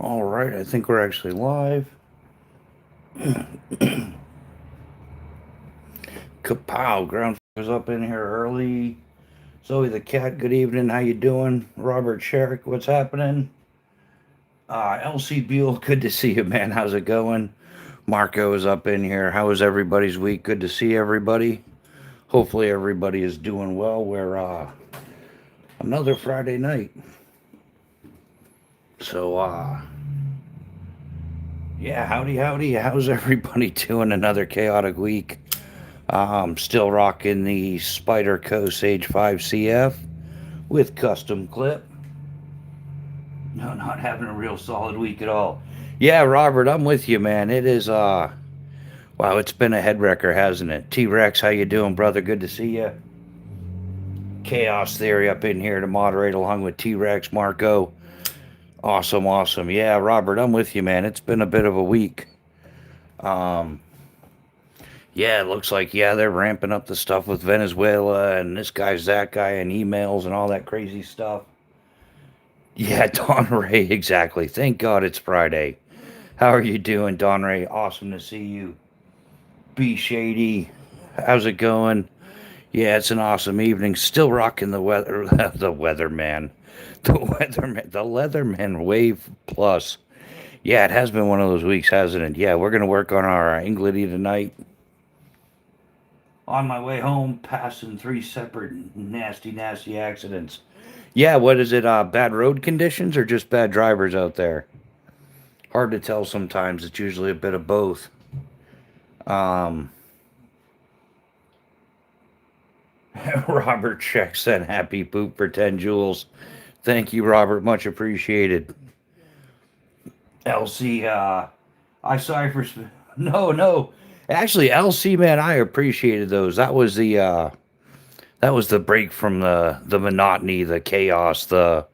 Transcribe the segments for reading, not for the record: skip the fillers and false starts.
All right, I think we're actually live. Kapow! Ground was up in here early. Zoe the cat, good evening. How you doing? Robert Sherrick, what's happening? LC Buell, good to see you, man. How's it going? Marco is up in here. How was everybody's week? Good to see everybody. Hopefully everybody is doing well. We're another Friday night. So yeah, howdy howdy. How's everybody doing? Another chaotic week. Still rocking the Spyderco Sage 5 CF with custom clip. No, not having a real solid week at all. Yeah, Robert, I'm with you, man. It is wow, it's been a head wrecker, hasn't it? T-Rex, how you doing, brother? Good to see you. Chaos Theory up in here to moderate along with T-Rex, Marco. Awesome, awesome. Yeah, Robert, I'm with you, man. It's been a bit of a week. Um, yeah, it looks like they're ramping up the stuff with Venezuela and this guy's that guy and emails and all that crazy stuff. Yeah, Don Ray, exactly. Thank God it's Friday. How are you doing, Don Ray? Awesome to see you. Be Shady, how's it going? Yeah, it's an awesome evening. Still rocking the weather, the weatherman, the Leatherman Wave Plus. Yeah, it has been one of those weeks, hasn't it? Yeah, we're gonna work on our Engledy tonight. On my way home, passing three separate nasty, nasty accidents. Yeah, what is it? Bad road conditions or just bad drivers out there? Hard to tell sometimes. It's usually a bit of both. Um, Robert Check said happy poop for 10 jewels. Thank you, Robert. Much appreciated. LC, I sorry for. No, no. Actually, LC, man, I appreciated those. That was the break from the monotony, the chaos, the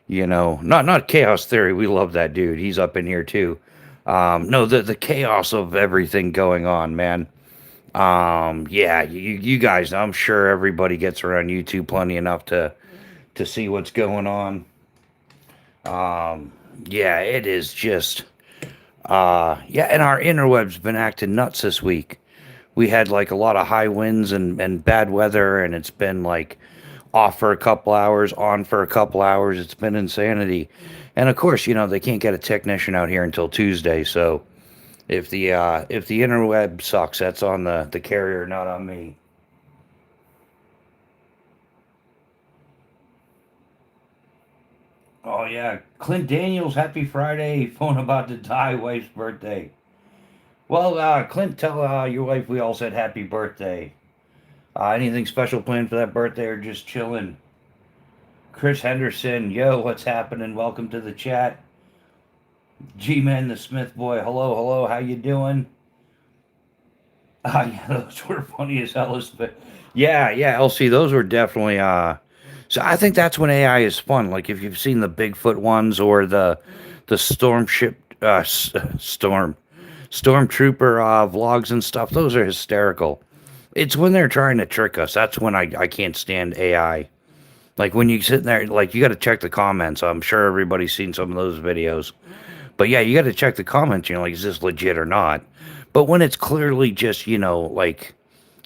not chaos theory. We love that dude. He's up in here too. No, the chaos of everything going on, man. Yeah, you guys. I'm sure everybody gets around YouTube plenty enough to see what's going on. Yeah, it is just yeah, and our interweb's been acting nuts this week. We had like a lot of high winds and bad weather, and it's been like off for a couple hours, on for a couple hours. It's been insanity. And of course, they can't get a technician out here until Tuesday. So if the interweb sucks, that's on the carrier, not on me. Oh yeah, Clint Daniels, happy Friday. Phone about to die, wife's birthday. Well, Clint, tell your wife we all said happy birthday. Anything special planned for that birthday or just chilling? Chris Henderson, yo, what's happening? Welcome to the chat. G-Man the Smith boy, hello, hello, how you doing? Yeah, those were funny as hell. Yeah, yeah, LC, those were definitely. So I think that's when AI is fun. Like if you've seen the Bigfoot ones or the storm ship, stormtrooper vlogs and stuff. Those are hysterical. It's when they're trying to trick us. That's when I can't stand AI. Like when you sit there, like you got to check the comments. I'm sure everybody's seen some of those videos. But yeah, you got to check the comments. Like, is this legit or not? But when it's clearly just, like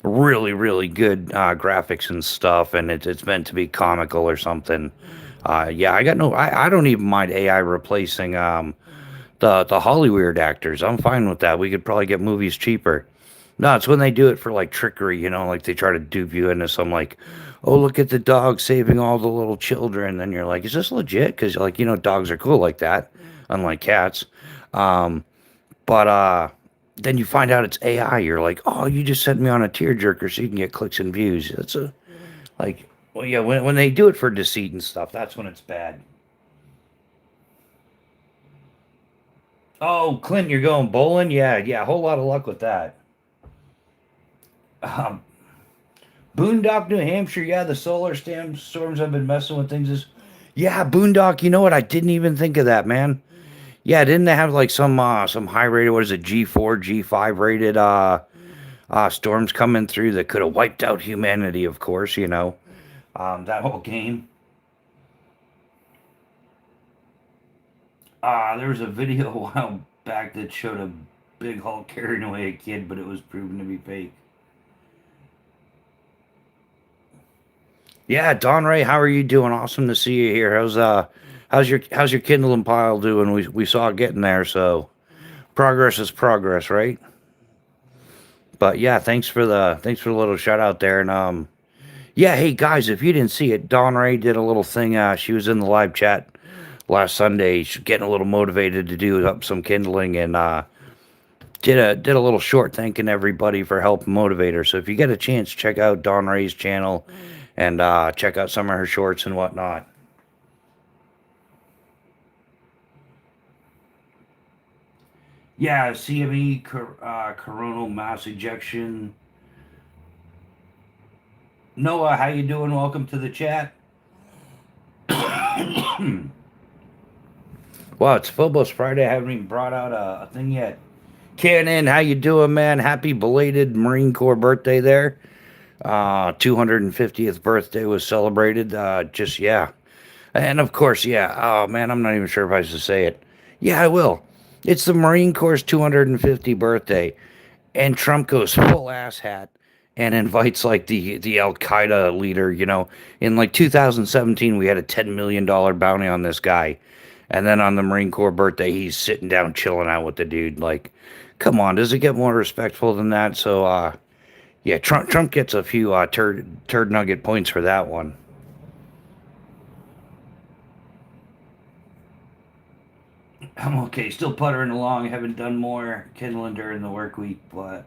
really, really good graphics and stuff, and it's meant to be comical or something. Yeah, I don't even mind AI replacing the Hollywood actors. I'm fine with that. We could probably get movies cheaper. No, it's when they do it for like trickery, like they try to dupe you into some like, oh, look at the dog saving all the little children. And you're like, is this legit? Because like, dogs are cool like that, unlike cats. Um, but then you find out it's AI. You're like, oh, you just sent me on a tearjerker so you can get clicks and views. That's a like, well, yeah, when they do it for deceit and stuff, that's when it's bad. Oh, Clint, you're going bowling? Yeah, yeah, a whole lot of luck with that. Um, Boondock, New Hampshire. Yeah, the solar storms have been messing with things. Yeah, Boondock. You know what? I didn't even think of that, man. Yeah, didn't they have like some high rated? What is it? G4, G5 rated storms coming through that could have wiped out humanity. Of course, that whole game. There was a video a while back that showed a big Hulk carrying away a kid, but it was proven to be fake. Yeah, Don Ray, how are you doing? Awesome to see you here. How's your Kindle pile doing? We saw it getting there, so progress is progress, right? But yeah, thanks for the little shout out there, and yeah, hey guys, if you didn't see it, Don Ray did a little thing. She was in the live chat last Sunday, she's getting a little motivated to do up some kindling, and did a little short thanking everybody for helping motivate her. So if you get a chance, check out Dawn Ray's channel and check out some of her shorts and whatnot. Yeah, CME, coronal mass ejection. Noah, how you doing? Welcome to the chat. Wow, it's FOBOS Friday. I haven't even brought out a thing yet. Cannon, how you doing, man? Happy belated Marine Corps birthday there. 250th birthday was celebrated. Just yeah, and of course, yeah. Oh man, I'm not even sure if I should say it. Yeah, I will. It's the Marine Corps' 250th birthday, and Trump goes full ass hat and invites like the Al Qaeda leader. In like 2017, we had a $10 million bounty on this guy, and then on the Marine Corps birthday, he's sitting down chilling out with the dude. Like, come on, does it get more respectful than that? So, yeah, Trump gets a few turd nugget points for that one. I'm okay, still puttering along. Haven't done more kindling during the work week, but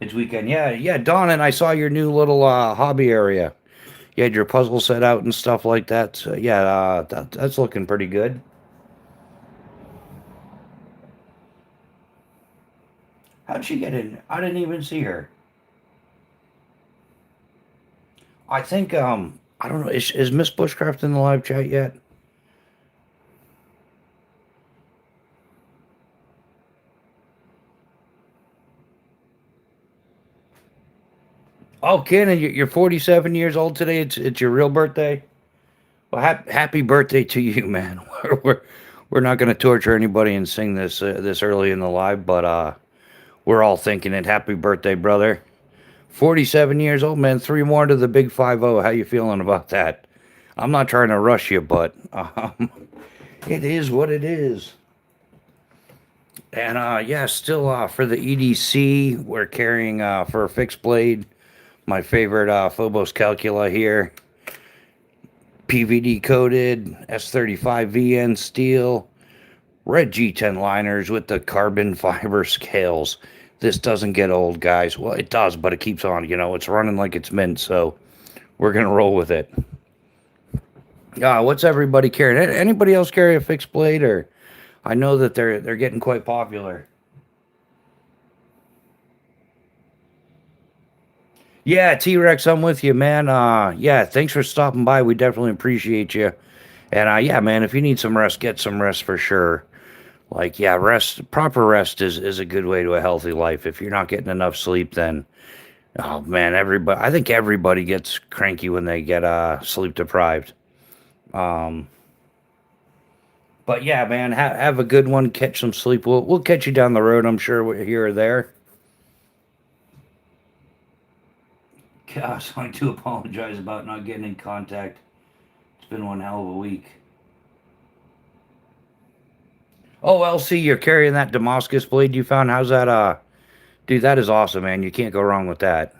it's weekend. Yeah, yeah, Don, and I saw your new little hobby area. You had your puzzle set out and stuff like that. So, yeah, that's looking pretty good. How'd she get in? I didn't even see her. I think I don't know. Is Miss Bushcraft in the live chat yet? Oh, Cannon, you're 47 years old today. It's your real birthday. Well, happy birthday to you, man. We're not going to torture anybody and sing this early in the live, but we're all thinking it. Happy birthday, brother. 47 years old, man. Three more to the big 50. How you feeling about that? I'm not trying to rush you, but it is what it is. And yeah, still for the EDC, we're carrying for a fixed blade. My favorite Phobos Calcula here. PVD coated S35 VN steel. Red G10 liners with the carbon fiber scales. This doesn't get old, guys. Well, it does, but it keeps on. It's running like it's meant, so we're going to roll with it. What's everybody carrying? Anybody else carry a fixed blade? Or I know that they're getting quite popular. Yeah, T-Rex, I'm with you, man. Yeah, thanks for stopping by. We definitely appreciate you. And yeah, man, if you need some rest, get some rest for sure. Like, yeah, proper rest is a good way to a healthy life. If you're not getting enough sleep, then oh man, I think everybody gets cranky when they get sleep deprived. Um, but yeah, man, have a good one. Catch some sleep. We'll catch you down the road. I'm sure we're here or there. Gosh, I do apologize about not getting in contact. It's been one hell of a week. Oh, LC, you're carrying that Damascus blade you found. How's that? Dude, that is awesome, man. You can't go wrong with that.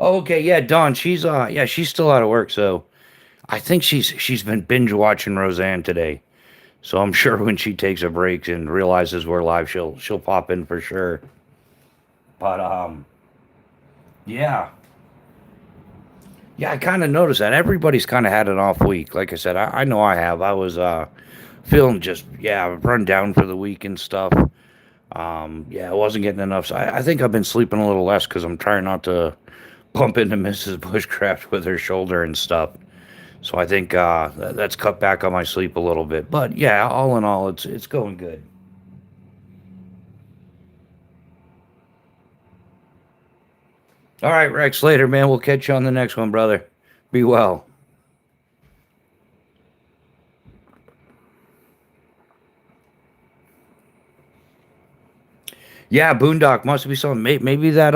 Oh, okay, yeah, Dawn. She's still out of work, so I think she's been binge watching Roseanne today. So I'm sure when she takes a break and realizes we're live, she'll pop in for sure. But yeah, yeah, I kind of noticed that everybody's kind of had an off week. Like I said, I know I have. I was feeling just run down for the week and stuff. Yeah, I wasn't getting enough. So I think I've been sleeping a little less because I'm trying not to bump into Mrs. Bushcraft with her shoulder and stuff. So I think that's cut back on my sleep a little bit. But yeah, all in all, it's going good. All right, Rex, later, man. We'll catch you on the next one, brother. Be well. Yeah, Boondock must be something. Maybe that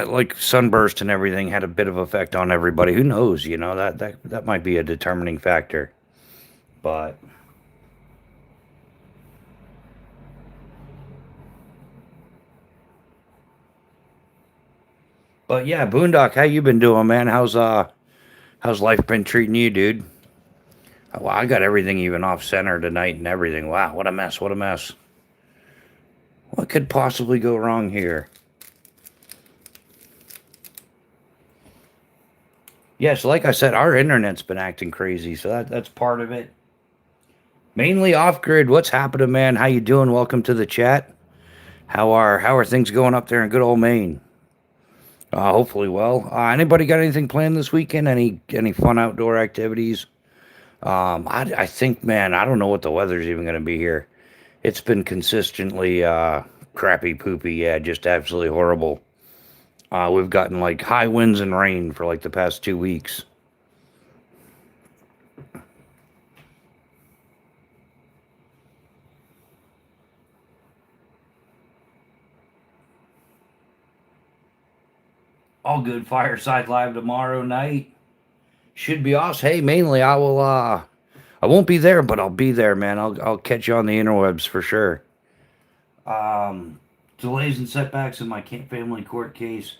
like sunburst and everything had a bit of effect on everybody. Who knows? You know that might be a determining factor. But yeah, Boondock, how you been doing, man? How's life been treating you, dude? Well, I got everything even off center tonight and everything. Wow, what a mess! What a mess! What could possibly go wrong here? Yes, like I said, our internet's been acting crazy, so that's part of it. Mainly off grid. What's happening, man? How you doing? Welcome to the chat. How are things going up there in good old Maine? Hopefully well. Anybody got anything planned this weekend? Any fun outdoor activities? I think, man, I don't know what the weather's even going to be here. It's been consistently crappy, poopy. Yeah, just absolutely horrible. We've gotten like high winds and rain for like the past 2 weeks. All good. Fireside Live tomorrow night. Should be awesome. Hey, mainly I will. I won't be there, but I'll be there, man. I'll catch you on the interwebs for sure. Um, Delays and setbacks in my family court case.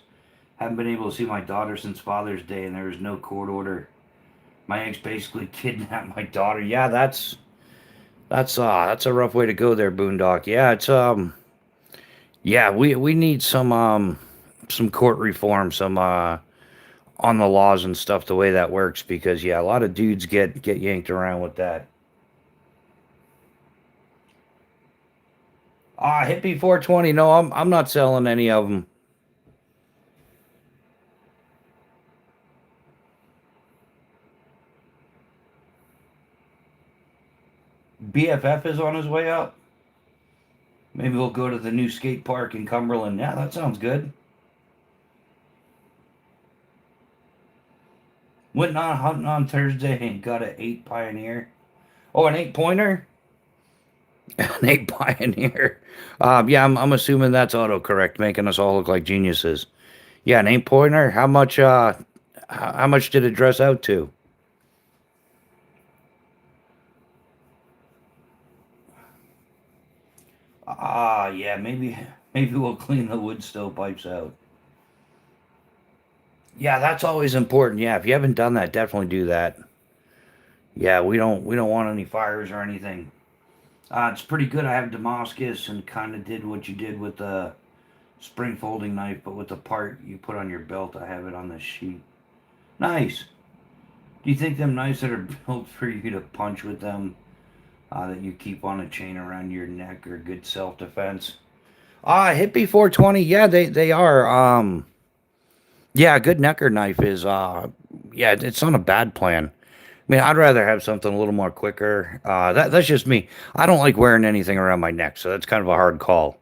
Haven't been able to see my daughter since Father's Day, and there is no court order. My ex basically kidnapped my daughter. Yeah, that's a rough way to go there, Boondock. Yeah, it's yeah, we need some court reform, some on the laws and stuff, the way that works, because yeah, a lot of dudes get yanked around with that. Hippie 420. No, I'm not selling any of them. BFF is on his way up. Maybe we'll go to the new skate park in Cumberland. Yeah, that sounds good. Went on hunting on Thursday and got an 8 Pioneer. Oh, an 8 pointer? An 8 Pioneer. Yeah, I'm assuming that's autocorrect, making us all look like geniuses. Yeah, an 8 pointer. How much did it dress out to? Yeah, maybe we'll clean the wood stovepipes out. Yeah, that's always important. Yeah, if you haven't done that, definitely do that. Yeah, we don't want any fires or anything. It's pretty good. I have Damascus and kind of did what you did with the spring folding knife, but with the part you put on your belt, I have it on this sheet. Nice. Do you think them knives that are built for you to punch with them, that you keep on a chain around your neck, are good self defense? Hippie 420. Yeah, they are. Yeah, a good necker knife is. Yeah, it's not a bad plan. I mean, I'd rather have something a little more quicker. That's just me. I don't like wearing anything around my neck, so that's kind of a hard call.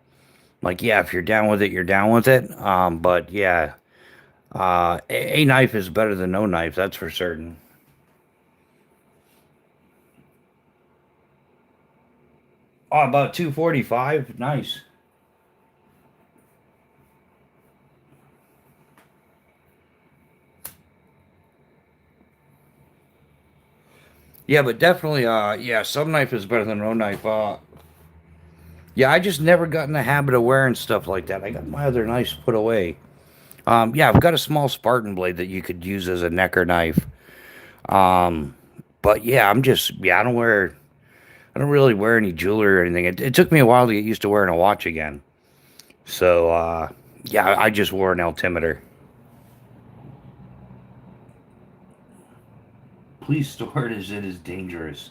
Like, yeah, if you're down with it, you're down with it. But yeah, a knife is better than no knife. That's for certain. Oh, about 245. Nice. Yeah, but definitely, yeah, some knife is better than no knife. Yeah, I just never got in the habit of wearing stuff like that. I got my other knives put away. Yeah, I've got a small Spartan blade that you could use as a necker knife. Um, but yeah, yeah, I don't really wear any jewelry or anything. It took me a while to get used to wearing a watch again. So, yeah, I just wore an altimeter. Please store it as it is dangerous.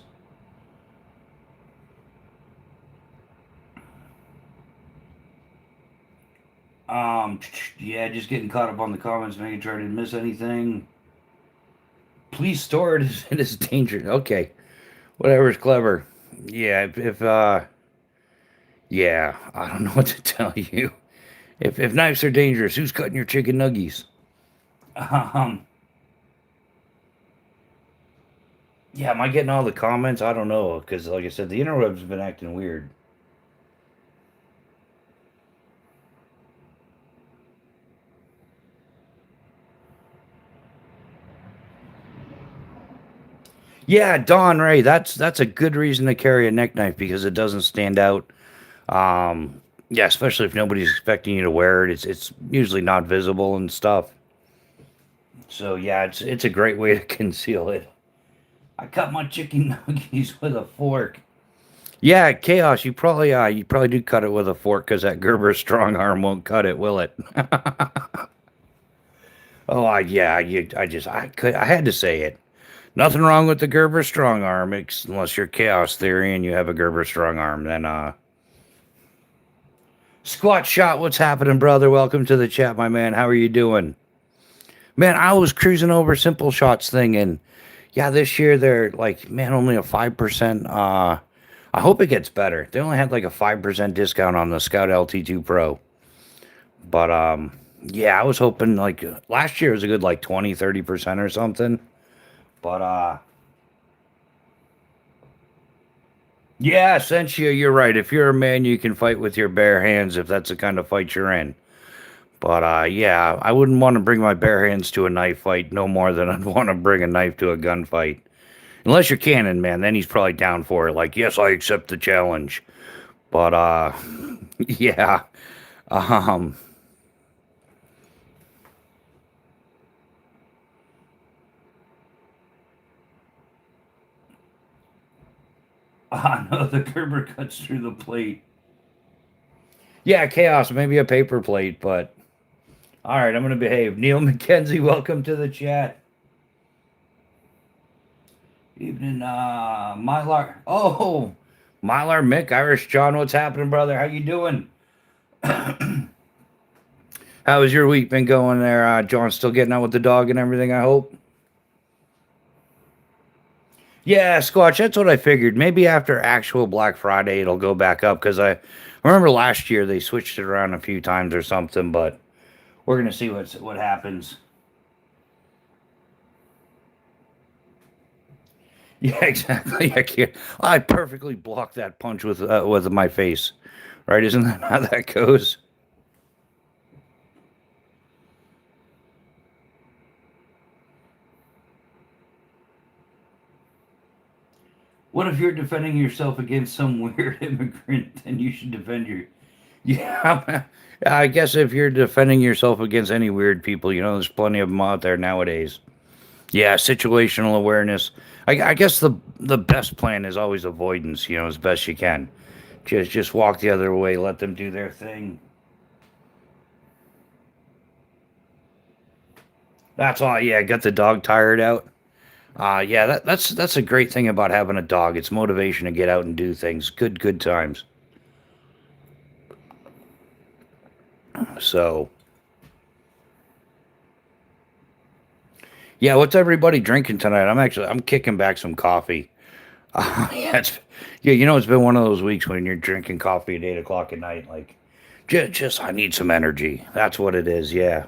Yeah, just getting caught up on the comments, making sure I didn't miss anything. Please store it as it is dangerous. Okay, whatever's clever. Yeah, if yeah, I don't know what to tell you. If knives are dangerous, who's cutting your chicken nuggies? Um, yeah, am I getting all the comments? I don't know, because like I said, the interweb's been acting weird. Yeah, Don Ray, that's a good reason to carry a neck knife because it doesn't stand out. Yeah, especially if nobody's expecting you to wear it. It's usually not visible and stuff. So yeah, it's a great way to conceal it. I cut my chicken nuggies with a fork. Yeah, chaos. You probably do cut it with a fork because that Gerber strong arm won't cut it, will it? Oh, I had to say it. Nothing wrong with the Gerber strong arm, unless you're chaos theory and you have a Gerber strong arm. Then squat shot. What's happening, brother? Welcome to the chat, my man. How are you doing? Man, I was cruising over Simple Shots thing, and yeah, this year they're like, man, only a 5%. I hope it gets better. They only had like a 5% discount on the Scout LT2 Pro. But yeah, I was hoping like last year was a good like 20-30% or something. But yeah, Sensia, you're right. If you're a man, you can fight with your bare hands if that's the kind of fight you're in. But yeah, I wouldn't want to bring my bare hands to a knife fight no more than I'd want to bring a knife to a gunfight. Unless you're Cannon, man, then he's probably down for it. Like, yes, I accept the challenge. But yeah. Um no, the Gerber cuts through the plate. Yeah, chaos, maybe a paper plate, but all right, I'm gonna behave. Neil McKenzie, welcome to the chat. Evening, Mylar. Oh, Mylar Mick, Irish John, what's happening, brother? How you doing? How has your week been going there, John? Still getting out with the dog and everything, I hope? Yeah, Squatch, that's what I figured. Maybe after actual Black Friday, it'll go back up because I remember last year they switched it around a few times or something, but we're gonna see what happens. Yeah, exactly. I can't. I perfectly blocked that punch with my face, right? Isn't that how that goes? What if you're defending yourself against some weird immigrant? Then you should defend your. Yeah, I guess if you're defending yourself against any weird people, there's plenty of them out there nowadays. Yeah, situational awareness. I guess the best plan is always avoidance. As best you can. Just walk the other way. Let them do their thing. That's all. Yeah, get the dog tired out. Yeah, that's a great thing about having a dog. It's motivation to get out and do things. Good times. So yeah, what's everybody drinking tonight? I'm kicking back some coffee. Yeah, it's been one of those weeks when you're drinking coffee at 8 o'clock at night. Like, just I need some energy. That's what it is. Yeah,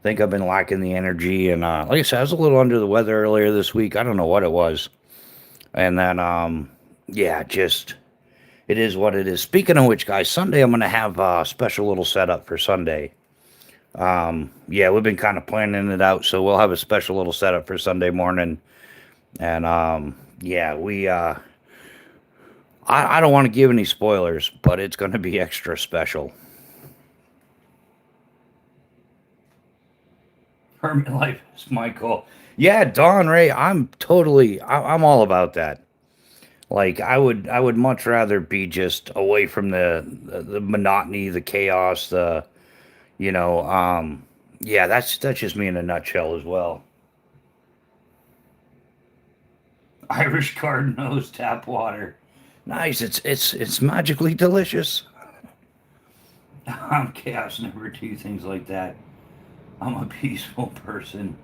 think I've been lacking the energy, and like I said, I was a little under the weather earlier this week. I don't know what it was, and then yeah, just it is what it is. Speaking of which, guys, Sunday I'm gonna have a special little setup for Sunday. Yeah, we've been kind of planning it out, so we'll have a special little setup for Sunday morning, and yeah, I don't want to give any spoilers, but it's going to be extra special. Hermit life is Michael. Yeah, Don Ray, I'm all about that. Like I would much rather be just away from the monotony, the chaos, yeah, that's just me in a nutshell as well. Irish card nose tap water. Nice. It's magically delicious. I'm chaos. Never do things like that. I'm a peaceful person.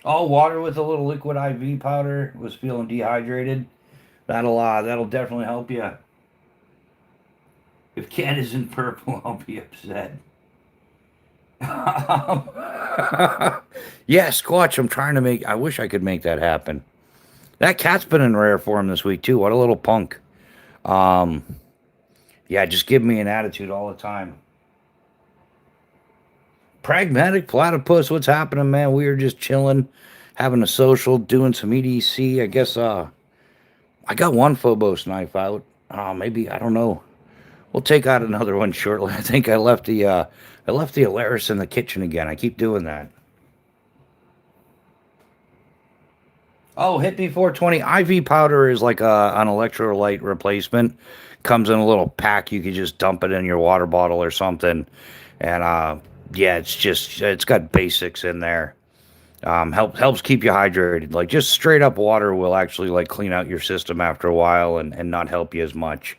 Oh, water with a little liquid IV powder. Was feeling dehydrated. That'll definitely help you. If cat isn't purple, I'll be upset. Yeah, Squatch, I'm trying to make. I wish I could make that happen. That cat's been in rare form this week too. What a little punk. Um, yeah, just give me an attitude all the time. Pragmatic platypus, what's happening, man? We were just chilling, having a social, doing some EDC. I guess I got one Phobos knife out. Maybe I don't know. We'll take out another one shortly. I think I left the Alaris in the kitchen again. I keep doing that. Oh, Hippie 420 IV powder is like an electrolyte replacement. Comes in a little pack. You can just dump it in your water bottle or something. And yeah, it's got basics in there. Helps keep you hydrated. Like just straight up water will actually like clean out your system after a while and not help you as much.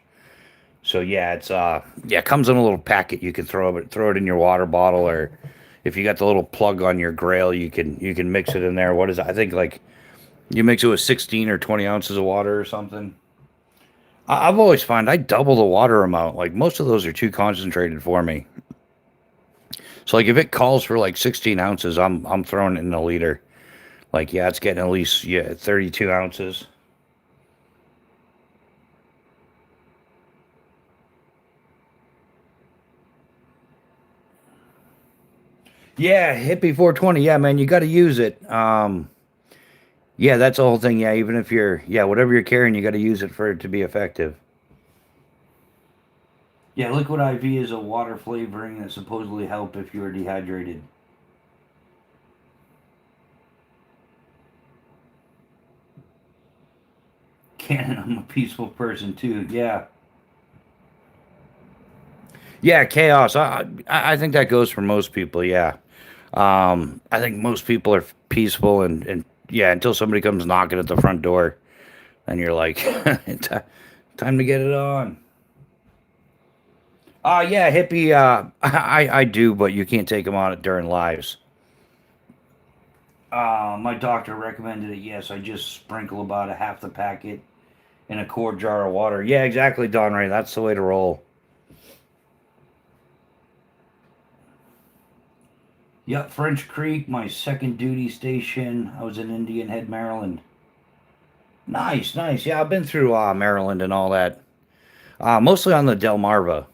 So yeah, it's yeah, it comes in a little packet. You can throw it in your water bottle, or if you got the little plug on your Grail, you can mix it in there. What is it? I think like you mix it with 16 or 20 ounces of water or something. I've always found I double the water amount. Like most of those are too concentrated for me. So like if it calls for like 16 ounces, I'm throwing it in a liter. Like yeah, it's getting at least 32 ounces. Yeah, Hippie 420. Yeah, man, you got to use it. Yeah, that's the whole thing. Yeah, even if yeah, whatever you're carrying, you got to use it for it to be effective. Yeah, liquid IV is a water flavoring that supposedly help if you're dehydrated. Canon, I'm a peaceful person too. Yeah, yeah, chaos. I think that goes for most people. Yeah, I think most people are peaceful and yeah, until somebody comes knocking at the front door, and you're like, time to get it on. Yeah, hippie. I do, but you can't take them on it during lives. My doctor recommended it. Yes, I just sprinkle about a half the packet in a quart jar of water. Yeah, exactly, Don Ray. That's the way to roll. Yep, French Creek, my second duty station. I was in Indian Head, Maryland. Nice, nice. Yeah, I've been through Maryland and all that. Mostly on the Delmarva.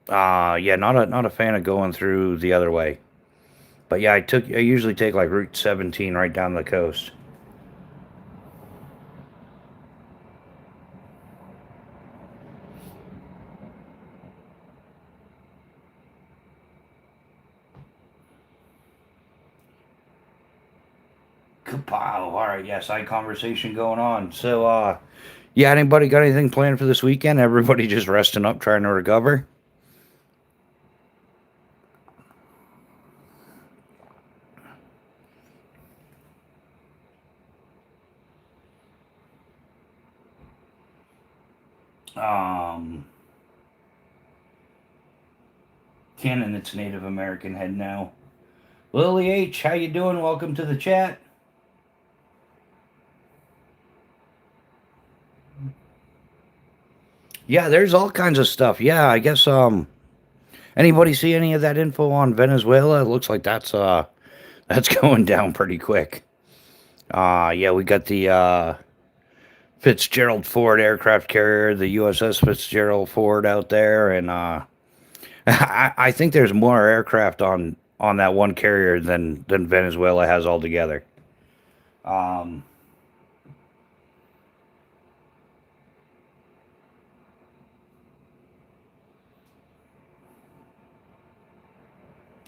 Yeah, not a fan of going through the other way. But yeah, I usually take like Route 17 right down the coast. Kapow. All right, yeah, side conversation going on. So yeah, anybody got anything planned for this weekend? Everybody just resting up, trying to recover. Um Canon, it's Native American head now. Lily H, how you doing? Welcome to the chat. Yeah, there's all kinds of stuff. Yeah, I guess anybody see any of that info on Venezuela? It looks like that's going down pretty quick. Yeah, we got the Fitzgerald Ford aircraft carrier, the USS Fitzgerald Ford out there, and I think there's more aircraft on that one carrier than Venezuela has altogether. Um,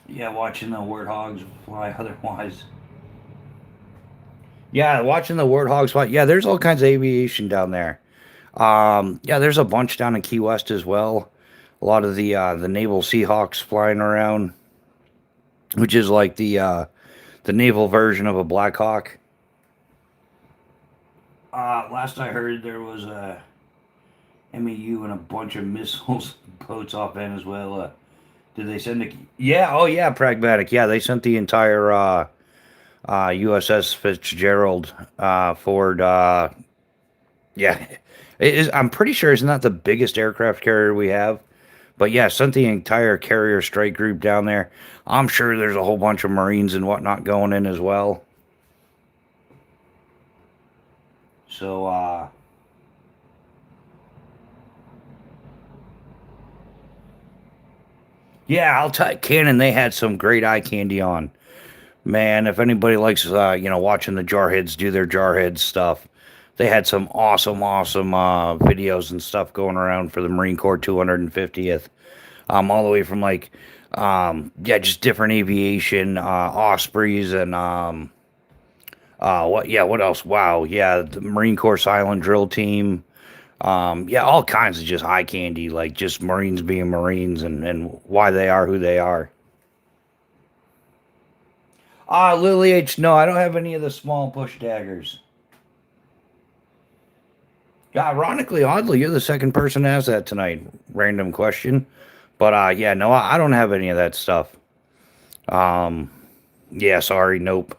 yeah, watching the warthogs fly otherwise. Yeah, watching the warthogs fly. Yeah, there's all kinds of aviation down there. Yeah, there's a bunch down in Key West as well. A lot of the naval Seahawks flying around, which is like the naval version of a Black Hawk. Last I heard, there was a MEU and a bunch of missiles boats off Venezuela. Did they send the? Yeah, oh yeah, pragmatic. Yeah, they sent the entire USS Fitzgerald Ford Yeah, it is. I'm pretty sure it's not the biggest aircraft carrier we have, but yeah, sent the entire carrier strike group down there. I'm sure there's a whole bunch of Marines and whatnot going in as well. So, yeah, I'll tell you, Canon, they had some great eye candy on. Man, if anybody likes, watching the jarheads do their jarhead stuff, they had some awesome videos and stuff going around for the Marine Corps 250th. All the way from like, just different aviation, Ospreys and, what else? Wow. Yeah. The Marine Corps Silent Drill Team. Yeah, all kinds of just eye candy, like just Marines being Marines and why they are who they are. Lily H. No, I don't have any of the small push daggers. Yeah, ironically, oddly, you're the second person to ask that tonight. Random question. But yeah, no, I don't have any of that stuff. Um, yeah, sorry, nope.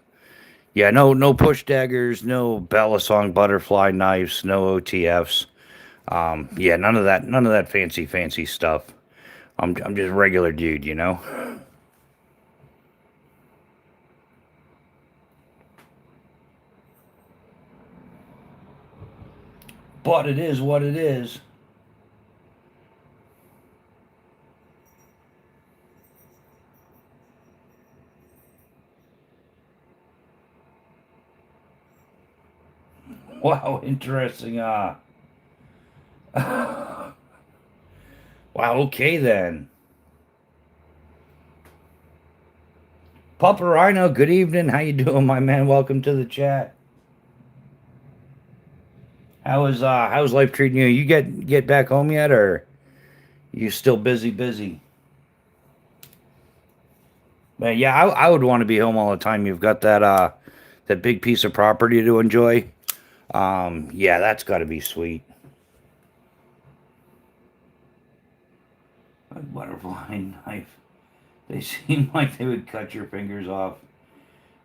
Yeah, no push daggers, no Belisong butterfly knives, no OTFs. Yeah, none of that fancy stuff. I'm just a regular dude, you know. But it is what it is. Wow, interesting. Wow, okay then. Papa Rhino, good evening. How you doing, my man? Welcome to the chat. How's life treating you? You get back home yet, or you still busy? Man, yeah, I would want to be home all the time. You've got that big piece of property to enjoy. Yeah, that's got to be sweet. A butterfly knife. They seem like they would cut your fingers off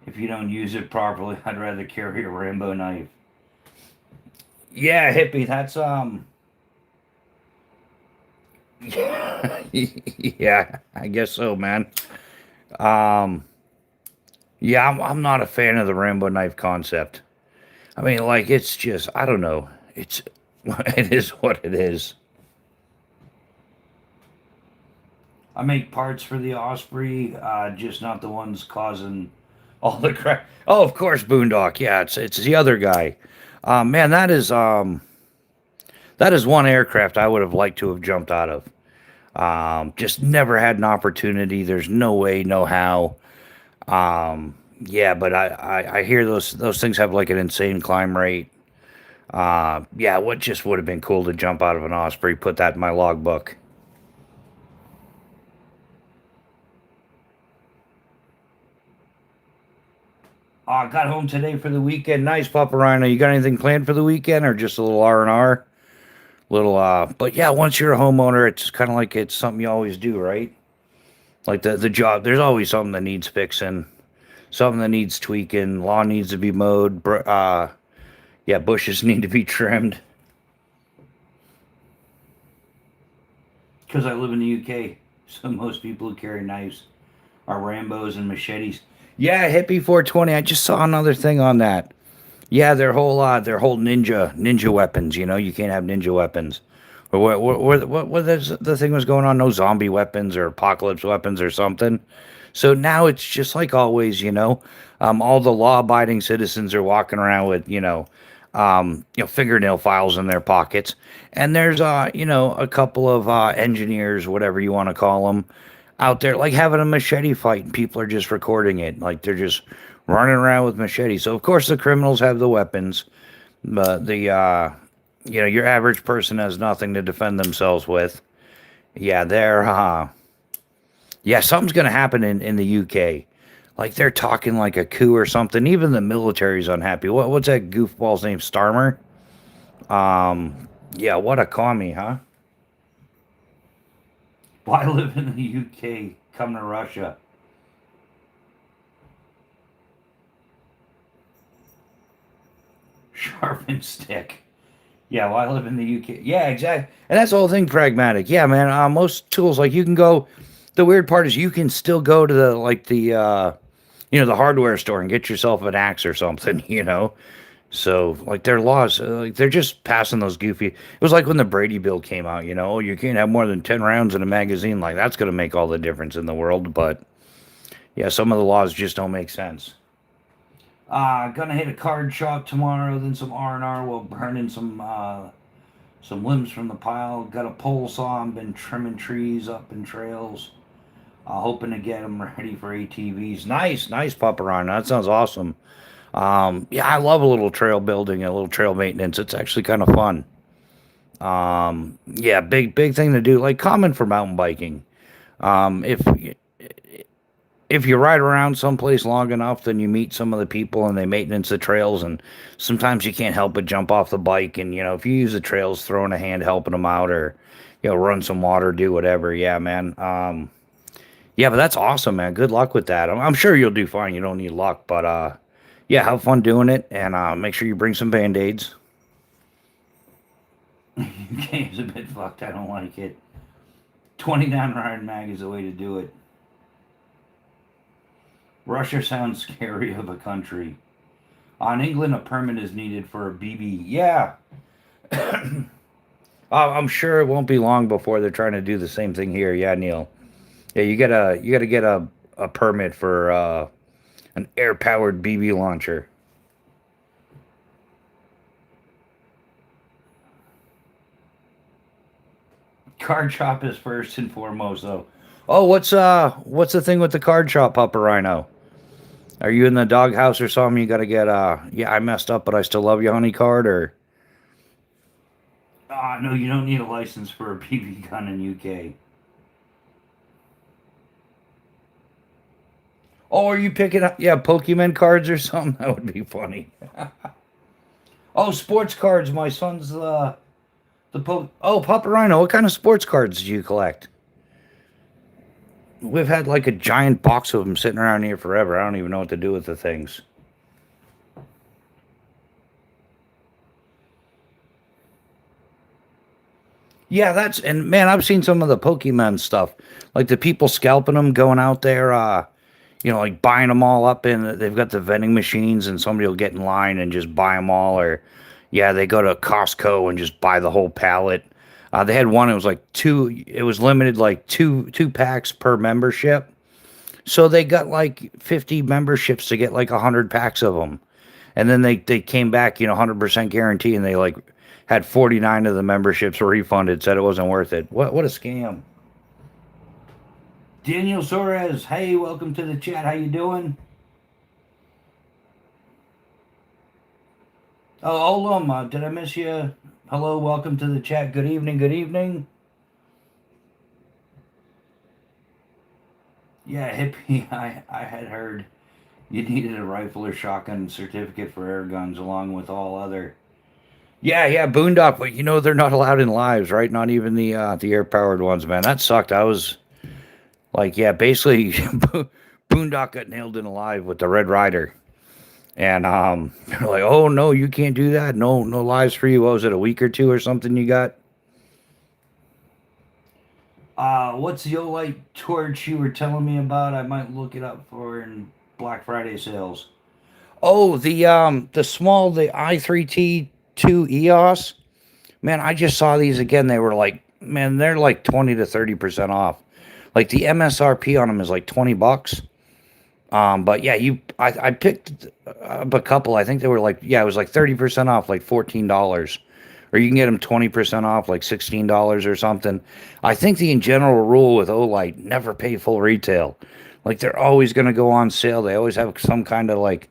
if you don't use it properly. I'd rather carry a Rambo knife. Yeah, hippie. That's yeah, I guess so, man. Um, yeah, I'm not a fan of the Rambo knife concept. I mean, like, it's just, I don't know. It's, it is what it is. I make parts for the Osprey, just not the ones causing all the crap. Oh, of course, Boondock. Yeah, it's the other guy. Man, that is one aircraft I would have liked to have jumped out of. Just never had an opportunity. There's no way, no how. Yeah, but I hear those things have like an insane climb rate. Yeah, what just would have been cool to jump out of an Osprey, put that in my logbook. Got home today for the weekend. Nice, Papa Rhino. You got anything planned for the weekend, or just a little R&R? Little But yeah, once you're a homeowner, it's kind of like it's something you always do, right? Like the job, there's always something that needs fixing, something that needs tweaking. Lawn needs to be mowed. Yeah, bushes need to be trimmed. Because I live in the UK, so most people who carry knives are Rambos and machetes. Yeah, hippie 420. I just saw another thing on that. Yeah, their whole ninja weapons. You know, you can't have ninja weapons. Or what the thing was going on? No zombie weapons or apocalypse weapons or something. So now it's just like always, all the law-abiding citizens are walking around with, fingernail files in their pockets, and there's, a couple of engineers, whatever you want to call them, out there like having a machete fight, and people are just recording it, like they're just running around with machetes. So of course the criminals have the weapons, but your average person has nothing to defend themselves with. Yeah, something's gonna happen in the UK. Like they're talking like a coup or something. Even the military's unhappy. What's that goofball's name? Starmer? Yeah, what a commie, huh? Why live in the UK? Come to Russia. Sharpened stick. Yeah, well, I live in the UK. Yeah, exactly. And that's the whole thing, pragmatic. Yeah, man. Most tools, like you can go. The weird part is you can still go to the the hardware store and get yourself an axe or something. So like their laws, like they're just passing those goofy. It was like when the Brady Bill came out. You can't have more than 10 rounds in a magazine. Like that's gonna make all the difference in the world. But yeah, some of the laws just don't make sense. Gonna hit a card shop tomorrow, then some R&R while burning some limbs from the pile. Got a pole saw and been trimming trees up in trails. Hoping to get them ready for ATVs. Nice, nice, Paparana. That sounds awesome. Yeah, I love a little trail building, a little trail maintenance. It's actually kind of fun. Yeah, big thing to do. Like common for mountain biking. If you ride around someplace long enough, then you meet some of the people and they maintenance the trails. And sometimes you can't help but jump off the bike. And if you use the trails, throwing a hand, helping them out, or run some water, do whatever. Yeah, man. Yeah, but that's awesome, man. Good luck with that. I'm sure you'll do fine. You don't need luck, but yeah, have fun doing it, and make sure you bring some band-aids. Game's a bit fucked. I don't like it. 29 Ryan Mag is the way to do it. Russia sounds scary of a country. On England, a permit is needed for a BB. Yeah, I'm sure it won't be long before they're trying to do the same thing here. Yeah, Neil. Yeah, you gotta get a permit for an air powered BB launcher. Card shop is first and foremost, though. Oh, what's the thing with the card shop, Papa Rhino? Are you in the doghouse or something? You gotta get yeah, I messed up, but I still love you, honey card, or no, you don't need a license for a BB gun in UK. Oh, are you picking up Pokemon cards or something? That would be funny. Oh, sports cards. My son's Oh, Papa Rhino, what kind of sports cards do you collect? We've had like a giant box of them sitting around here forever. I don't even know what to do with the things. Yeah, and man, I've seen some of the Pokemon stuff. Like the people scalping them, going out there, like buying them all up, and they've got the vending machines, and somebody will get in line and just buy them all, or yeah, they go to Costco and just buy the whole pallet. They had one; it was like two. It was limited, like two packs per membership. So they got like 50 memberships to get like 100 packs of them, and then they came back, 100% guarantee, and they like had 49 of the memberships refunded. Said it wasn't worth it. What a scam! Daniel Suarez, hey, welcome to the chat. How you doing? Oh, Olum, did I miss you? Hello, welcome to the chat. Good evening, good evening. Yeah, hippie, I had heard you needed a rifle or shotgun certificate for air guns along with all other. Yeah, Boondock, but they're not allowed in lives, right? Not even the air powered ones, man. That sucked. I was like, yeah, basically Boondock got nailed in alive with the Red Rider. And they're like, "Oh no, you can't do that. No lives for you." What was it, a week or two or something you got? What's the Olight torch you were telling me about? I might look it up for in Black Friday sales. Oh, the i3T2 EOS. Man, I just saw these again. They were like, man, they're like 20 to 30% off. Like the MSRP on them is like $20. But yeah, I picked up a couple. I think they were like, yeah, it was like 30% off, like $14. Or you can get them 20% off, like $16 or something. I think the in general rule with Olight, never pay full retail. Like they're always going to go on sale. They always have some kind of like,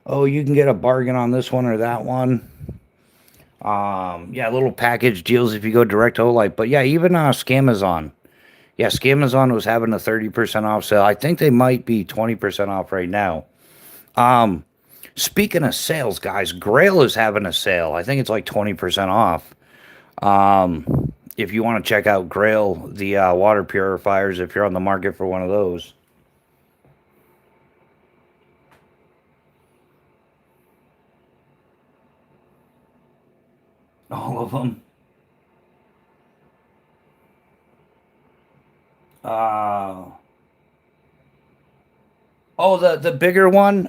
oh, you can get a bargain on this one or that one. Yeah, little package deals if you go direct to Olight. But yeah, even Scamazon. Yeah, Scamazon was having a 30% off sale. I think they might be 20% off right now. Um, Speaking of sales, guys, Grail is having a sale. I think it's like 20% off. If you want to check out Grail, the water purifiers, if you're on the market for one of those. All of them. Uh, oh, the bigger one.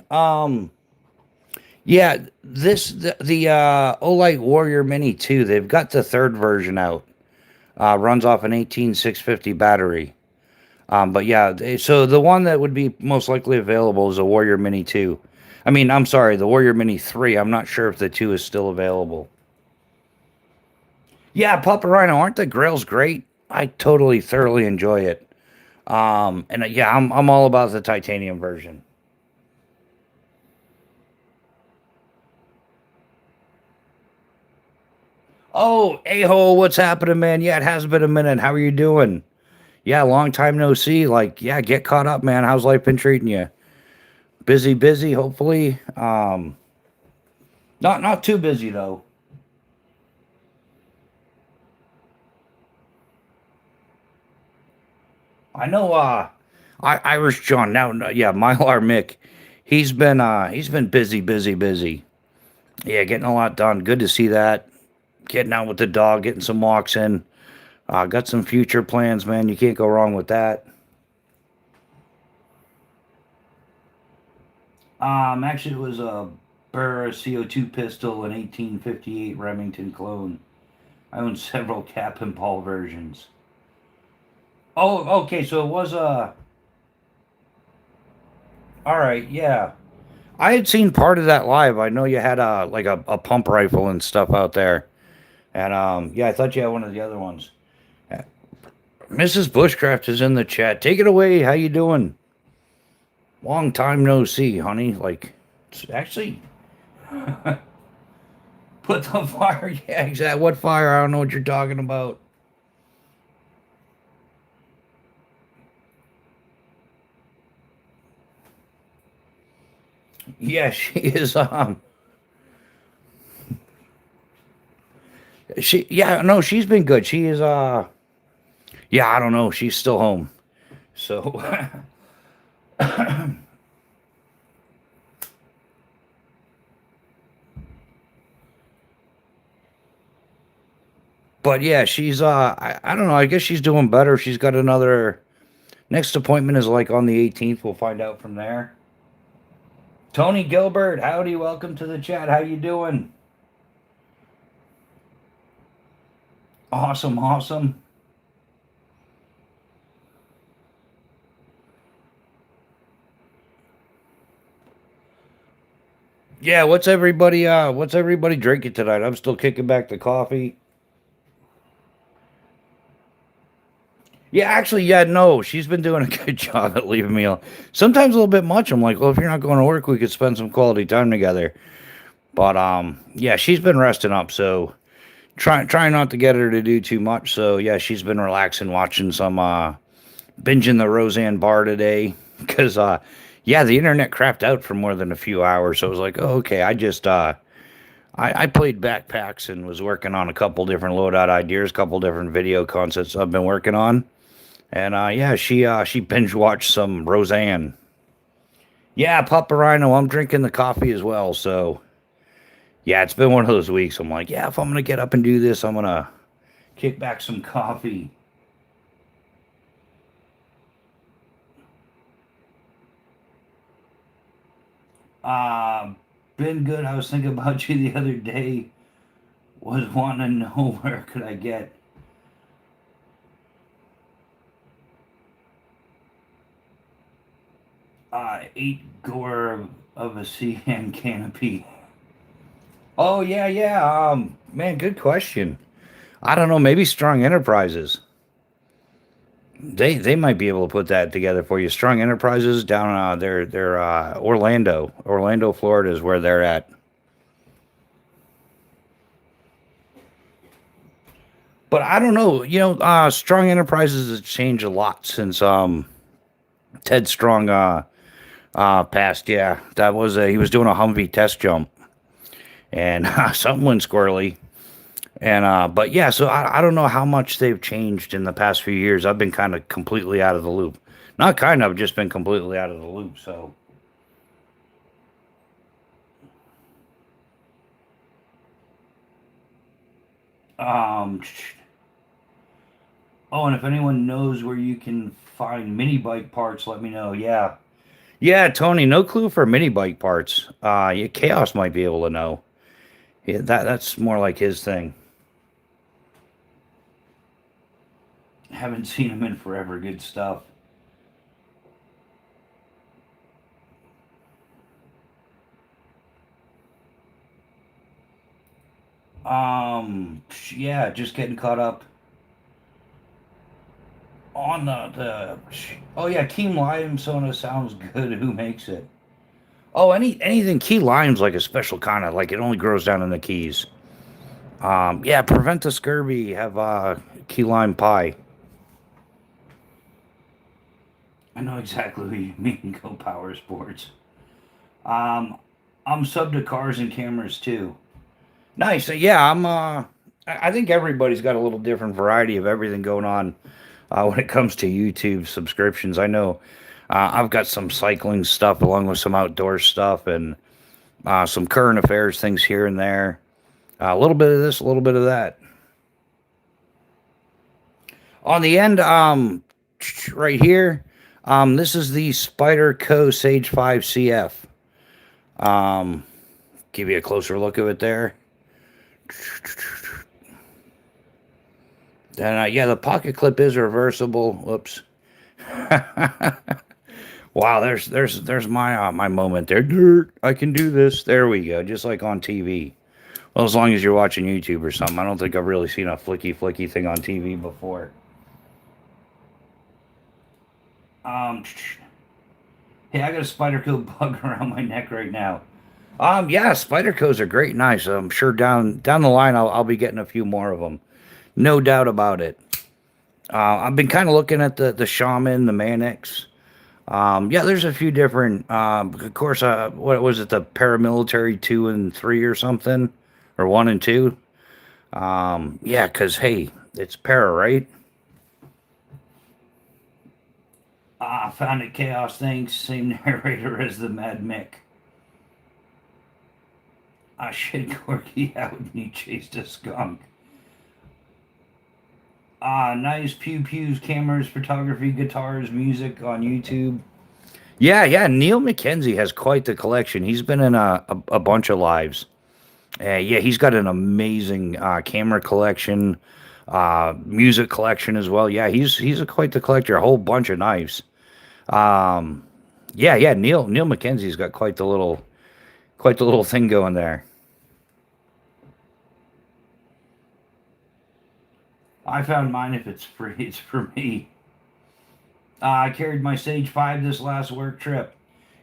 Yeah, the Olight Warrior Mini 2. They've got the third version out. Runs off an 18650 battery. But yeah, so the one that would be most likely available is a Warrior Mini 2. I mean, I'm sorry, the Warrior Mini 3. I'm not sure if the 2 is still available. Yeah, Papa Rhino, aren't the grills great? I totally, thoroughly enjoy it. And yeah, I'm all about the titanium version. Oh, a-hole, what's happening, man? Yeah, it has been a minute. How are you doing? Yeah, long time no see. Like, yeah, get caught up, man. How's life been treating you? Busy, busy, hopefully. Not too busy though. I know Irish John now, no, yeah, Mylar Mick. He's been busy, busy, busy. Yeah, getting a lot done. Good to see that. Getting out with the dog, getting some walks in. Got some future plans, man. You can't go wrong with that. Actually, it was a Burr CO2 pistol, an 1858 Remington clone. I own several Cap and Paul versions. Oh, okay. So it was a. All right, yeah. I had seen part of that live. I know you had a pump rifle and stuff out there, and yeah, I thought you had one of the other ones. Mrs. Bushcraft is in the chat. Take it away. How you doing? Long time no see, honey. Like, it's actually, put the fire. Yeah, exactly. What fire? I don't know what you're talking about. Yeah, she is. She. Yeah, no, she's been good. She is. Yeah, I don't know. She's still home. So, but yeah, she's. I don't know. I guess she's doing better. She's got another. Next appointment is like on the 18th. We'll find out from there. Tony Gilbert, howdy. Welcome to the chat. How you doing? Awesome, awesome. Yeah, what's everybody drinking tonight? I'm still kicking back the coffee. Yeah, actually, yeah, no, she's been doing a good job at leaving me alone. Sometimes a little bit much. I'm like, well, if you're not going to work, we could spend some quality time together. But yeah, she's been resting up, so trying not to get her to do too much. So yeah, she's been relaxing, watching some binging the Roseanne Bar today. Cause yeah, the internet crapped out for more than a few hours. So I was like, oh, okay, I played backpacks and was working on a couple different loadout ideas, a couple different video concepts I've been working on. And yeah, she binge watched some Roseanne. Yeah, Papa Rhino, I'm drinking the coffee as well. So yeah, it's been one of those weeks. I'm like, yeah, if I'm gonna get up and do this, I'm gonna kick back some coffee. Uh, been good. I was thinking about you the other day. Was wanting to know where could I get 8 gore of a CN canopy. Oh yeah, yeah. Man, good question. I don't know. Maybe Strong Enterprises. They might be able to put that together for you. Strong Enterprises down they're Orlando. Orlando, Florida is where they're at. But I don't know. Strong Enterprises has changed a lot since Ted Strong passed. Yeah, that was he was doing a Humvee test jump, and something went squirrely. And but yeah, so I don't know how much they've changed in the past few years. I've been kind of completely out of the loop. Not kind of, just been completely out of the loop. So Um, oh, and if anyone knows where you can find mini bike parts, let me know. Yeah. Yeah, Tony, no clue for mini bike parts. Yeah, Chaos might be able to know. Yeah, that's more like his thing. Haven't seen him in forever. Good stuff. Yeah, just getting caught up on the. Oh yeah, Key Lime Soda sounds good. Who makes it? Oh, anything key lime's like a special kind of like it only grows down in the keys. Yeah, prevent the scurvy. Have key lime pie. I know exactly what you mean. Go power sports. Um, I'm sub to cars and cameras too. Nice. Yeah, I'm. I think everybody's got a little different variety of everything going on when it comes to YouTube subscriptions. I know I've got some cycling stuff along with some outdoor stuff and some current affairs things here and there. A little bit of this, a little bit of that. On the end, right here, this is the Spider Co. Sage 5 CF. Um, Give you a closer look of it there. And yeah, the pocket clip is reversible. Whoops. Wow, there's my my moment there. Dirt, I can do this. There we go, just like on TV. Well, as long as you're watching YouTube or something, I don't think I've really seen a flicky thing on TV before. Um, hey, I got a Spyderco bug around my neck right now. Yeah, Spydercos are great, nice. I'm sure down the line I'll be getting a few more of them, no doubt about it. I've been kind of looking at the Shaman, the Manix. Yeah, there's a few different. Of course, what was it? The paramilitary 2 and 3 or something, or 1 and 2. Yeah, cause hey, it's para, right? Found it chaos. Thanks. Same narrator as the Mad Mick. I shit Corky out and he chased a skunk. Nice pews, cameras, photography, guitars, music on YouTube. Yeah. Neil McKenzie has quite the collection. He's been in a bunch of lives. Yeah, he's got an amazing camera collection, music collection as well. Yeah, he's quite the collector. A whole bunch of knives. Um, yeah. Neil McKenzie's got quite the little thing going there. I found mine. If it's free, it's for me. I carried my Sage 5 this last work trip.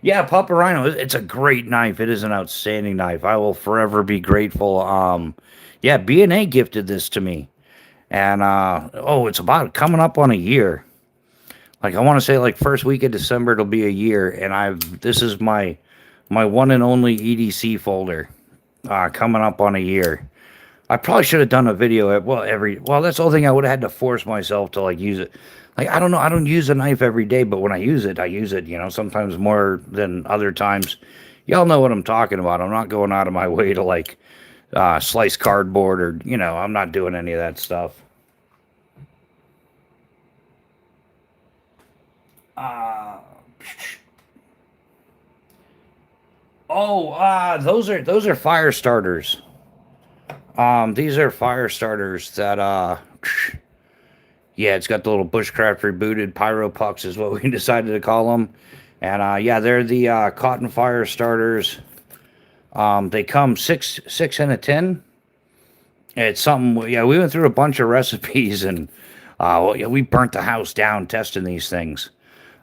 Yeah, Papa Rhino, it's a great knife. It is an outstanding knife. I will forever be grateful. Yeah, B&A gifted this to me. And oh, it's about coming up on a year. Like I want to say like first week of December it'll be a year and this is my one and only EDC folder. Coming up on a year. I probably should have done a video well that's the whole thing. I would have had to force myself to like use it. Like I don't know, I don't use a knife every day, but when I use it, sometimes more than other times. Y'all know what I'm talking about. I'm not going out of my way to like slice cardboard or I'm not doing any of that stuff. Uh those are fire starters. These are fire starters that yeah, it's got the little Bushcraft Rebooted pyro pucks is what we decided to call them. And yeah, they're the cotton fire starters. They come six in a tin. It's something. Yeah, we went through a bunch of recipes and yeah, we burnt the house down testing these things.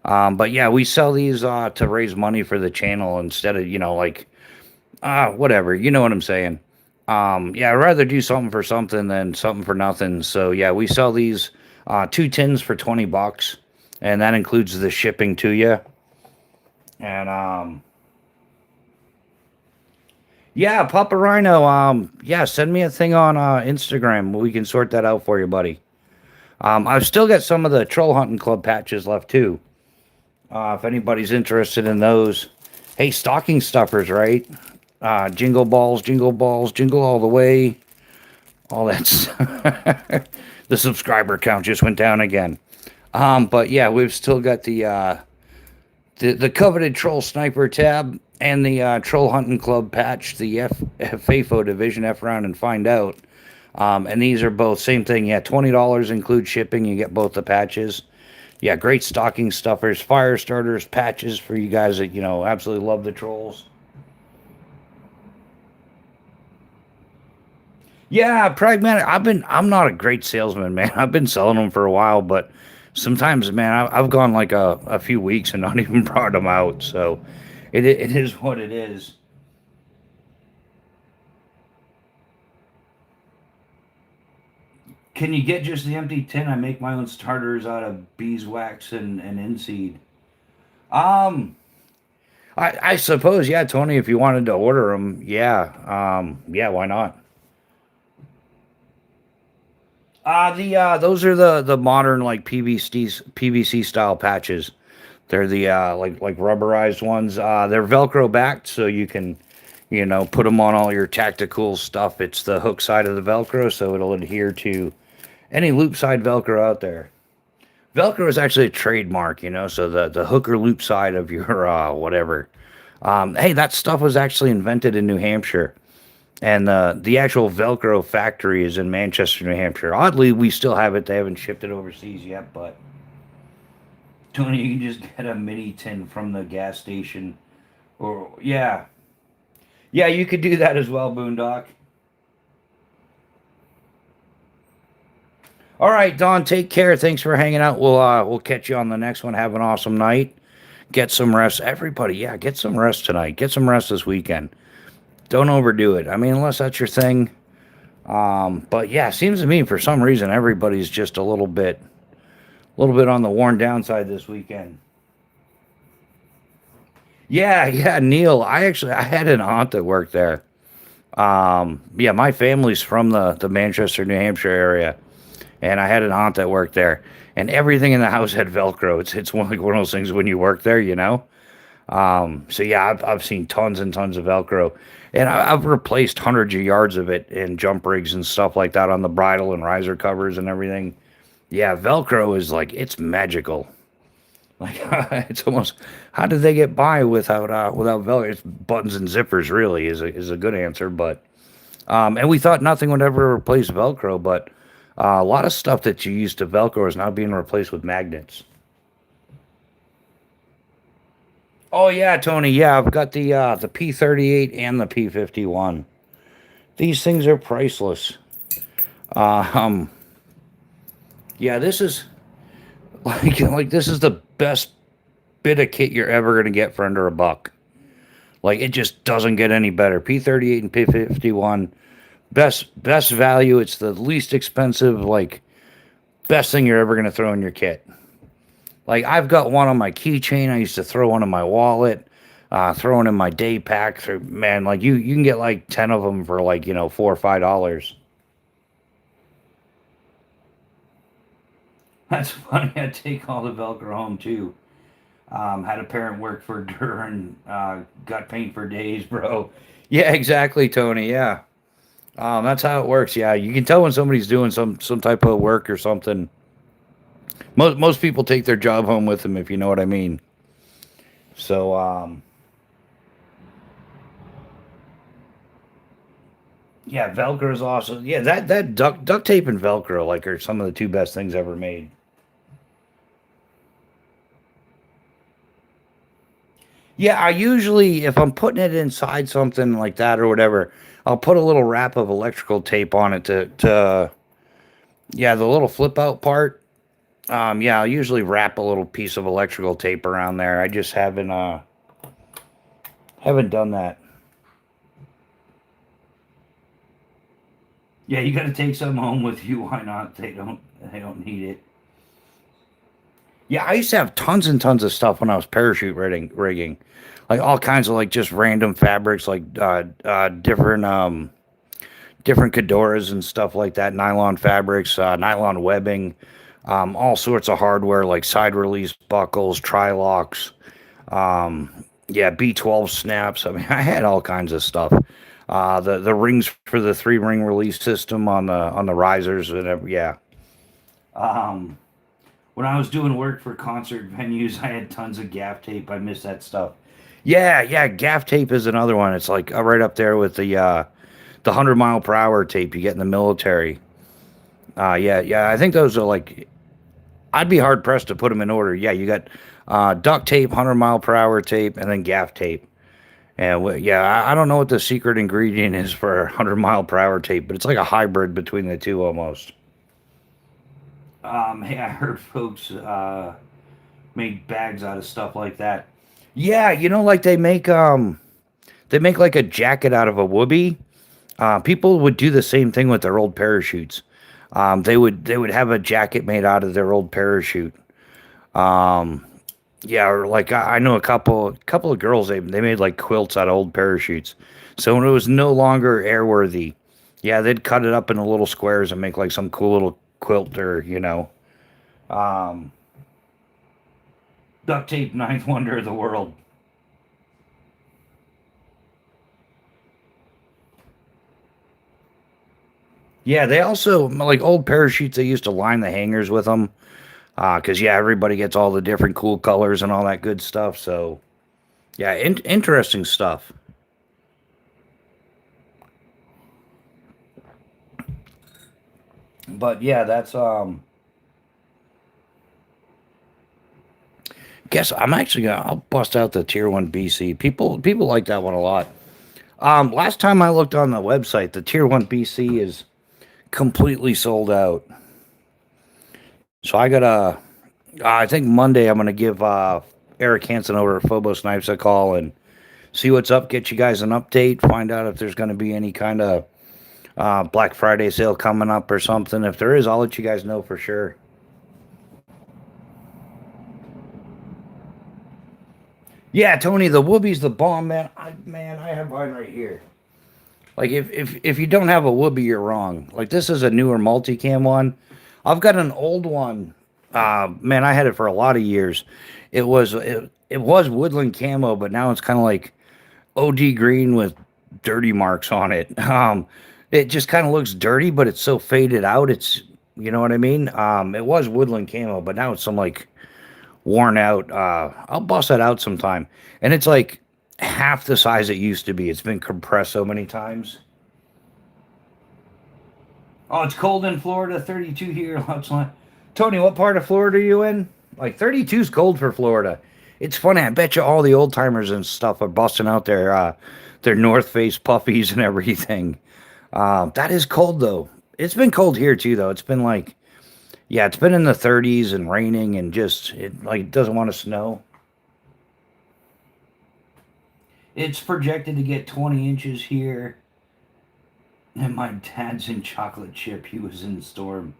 But yeah, we sell these to raise money for the channel instead of like whatever. You know what I'm saying? Yeah, I'd rather do something for something than something for nothing. So yeah, we sell these 2 tins for $20, and that includes the shipping to you. And yeah, Papa Rhino. Yeah, send me a thing on Instagram. We can sort that out for you, buddy. I've still got some of the Troll Hunting Club patches left too. If anybody's interested in those. Hey, stocking stuffers, right? Jingle balls, jingle all the way. all that's the subscriber count just went down again. But yeah, we've still got the coveted Troll Sniper tab and the Troll Hunting Club patch, the FAFO Division F round and find out. And these are both same thing. Yeah, $20 includes shipping. You get both the patches. Yeah, great stocking stuffers, fire starters, patches for you guys that absolutely love the trolls. Yeah, pragmatic. I'm not a great salesman, man. I've been selling them for a while, but sometimes, man, I've gone like a few weeks and not even brought them out. So it is what it is. Can you get just the empty tin? I make my own starters out of beeswax and inseed. Um, I suppose, yeah, Tony, if you wanted to order them, yeah, yeah, why not? The those are the modern like PVC style patches. They're the like rubberized ones. They're Velcro backed, so you can put them on all your tactical stuff. It's the hook side of the Velcro, so it'll adhere to any loop side Velcro out there. Velcro is actually a trademark, so the hook or loop side of your whatever. Hey, that stuff was actually invented in New Hampshire. And the actual Velcro factory is in Manchester, New Hampshire. Oddly, we still have it. They haven't shipped it overseas yet, but Tony, you can just get a mini tin from the gas station. Or yeah, yeah, you could do that as well, Boondock. All right, Don, take care. Thanks for hanging out. We'll catch you on the next one. Have an awesome night. Get some rest, everybody. Yeah, get some rest tonight. Get some rest this weekend. Don't overdo it. I mean, unless that's your thing. But yeah, seems to me for some reason everybody's just a little bit on the worn down side this weekend. Yeah, yeah, Neil. I had an aunt that worked there. Yeah, my family's from the Manchester, New Hampshire area, and I had an aunt that worked there, and everything in the house had Velcro. It's one of those things when you work there, you know. So yeah, I've seen tons and tons of Velcro, and I've replaced hundreds of yards of it in jump rigs and stuff like that on the bridle and riser covers and everything. Yeah, Velcro is like it's magical. Like it's almost how did they get by without Velcro? It's buttons and zippers really is a good answer, but and we thought nothing would ever replace Velcro, but a lot of stuff that you used to Velcro is now being replaced with magnets. Oh yeah, Tony. Yeah, I've got the P38 and the P51. These things are priceless. Um, yeah, this is like this is the best bit of kit you're ever gonna get for under a buck. Like it just doesn't get any better. P38 and P51, best value. It's the least expensive, like best thing you're ever gonna throw in your kit. Like I've got one on my keychain. I used to throw one in my wallet, throw one in my day pack. Through man, like you can get like 10 of them for like $4 or $5. That's funny. I take all the Velcro home too. Had a parent work for Dur and got paint for days, bro. Yeah, exactly, Tony. Yeah, that's how it works. Yeah, you can tell when somebody's doing some type of work or something. Most people take their job home with them, if you know what I mean. So yeah, Velcro is awesome. Yeah, that duct tape and Velcro like are some of the two best things ever made. Yeah, I usually if I'm putting it inside something like that or whatever, I'll put a little wrap of electrical tape on it to yeah, the little flip out part. Yeah, I'll usually wrap a little piece of electrical tape around there. I just haven't done that. Yeah, you got to take some home with you. Why not? They don't need it. Yeah, I used to have tons and tons of stuff when I was parachute rigging, like all kinds of like just random fabrics, like different fedoras and stuff like that, nylon fabrics, nylon webbing, all sorts of hardware like side release buckles, tri locks, yeah, B12 snaps. I mean, I had all kinds of stuff. The rings for the 3 ring release system on the risers and yeah. Um, when I was doing work for concert venues, I had tons of gaff tape. I miss that stuff. Yeah, yeah, gaff tape is another one. It's like right up there with the 100 mile per hour tape you get in the military. Yeah, yeah. I think those are like I'd be hard pressed to put them in order. Yeah, you got duct tape, 100 mile per hour tape, and then gaff tape. And yeah, I don't know what the secret ingredient is for 100 mile per hour tape, but it's like a hybrid between the two almost. Hey, I heard folks make bags out of stuff like that. Yeah, like they make like a jacket out of a whoopee. People would do the same thing with their old parachutes. They would have a jacket made out of their old parachute. Um, yeah, or like I know a couple of girls they made like quilts out of old parachutes. So when it was no longer airworthy, yeah, they'd cut it up into little squares and make like some cool little quilt or. Um, Duct tape, ninth wonder of the world. Yeah, they also like old parachutes. They used to line the hangers with them, because yeah, everybody gets all the different cool colors and all that good stuff. So yeah, interesting stuff. But yeah, that's Guess I'm actually gonna I'll bust out the Tier 1 BC. People like that one a lot. Last time I looked on the website, the Tier 1 BC is completely sold out. So I think Monday I'm gonna give Eric Hansen over at Phobos Knives a call and see what's up. Get you guys an update. Find out if there's gonna be any kind of Black Friday sale coming up or something. If there is, I'll let you guys know for sure. Yeah, Tony, the Whoopi's the bomb, man. I have mine right here. Like if you don't have a Whoopie, you're wrong. Like this is a newer multicam one. I've got an old one. Man, I had it for a lot of years. It was woodland camo, but now it's kind of like OD green with dirty marks on it. It just kind of looks dirty, but it's so faded out. It's you know what I mean. It was woodland camo, but now it's some like worn out. I'll bust that out sometime, and it's like half the size it used to be. It's been compressed so many times. Oh, it's cold in Florida. 32 here. Tony, what part of Florida are you in? Like 32 is cold for Florida. It's funny. I bet you all the old timers and stuff are busting out their North Face puffies and everything. That is cold though. It's been cold here too though. It's been like yeah, it's been in the 30s and raining and just it like doesn't want to snow. It's projected to get 20 inches here. And my dad's in chocolate chip. He was in the storm.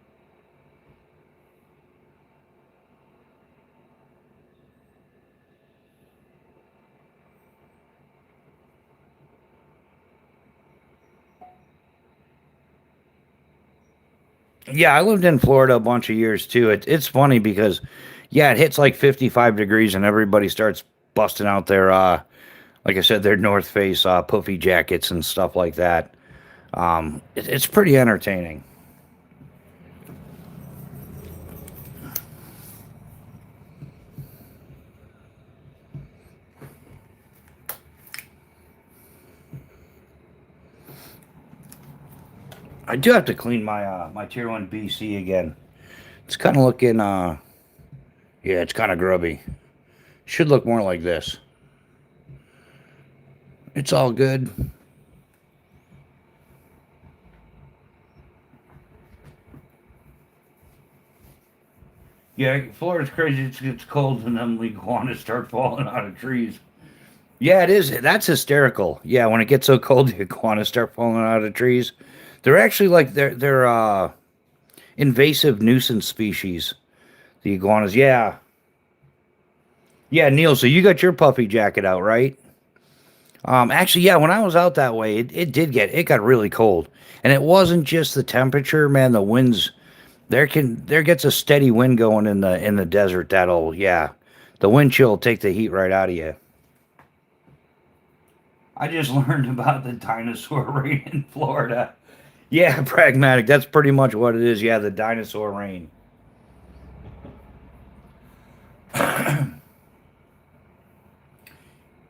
Yeah, I lived in Florida a bunch of years too. It's funny because, yeah, it hits like 55 degrees and everybody starts busting out their, like I said, their North Face puffy jackets and stuff like that. It's pretty entertaining. I do have to clean my Tier 1 BC again. It's kind of looking, yeah, it's kind of grubby. Should look more like this. It's all good. Yeah, Florida's crazy. It's cold and then iguanas start falling out of trees. Yeah, it is. That's hysterical. Yeah, when it gets so cold, the iguanas start falling out of trees. They're actually like they're invasive nuisance species. The iguanas. Yeah, yeah, Neil. So you got your puffy jacket out, right? Actually, yeah. When I was out that way, it got really cold, and it wasn't just the temperature, man. The winds there gets a steady wind going in the desert. That'll yeah, the wind chill will take the heat right out of you. I just learned about the dinosaur rain in Florida. Yeah, pragmatic. That's pretty much what it is. Yeah, the dinosaur rain.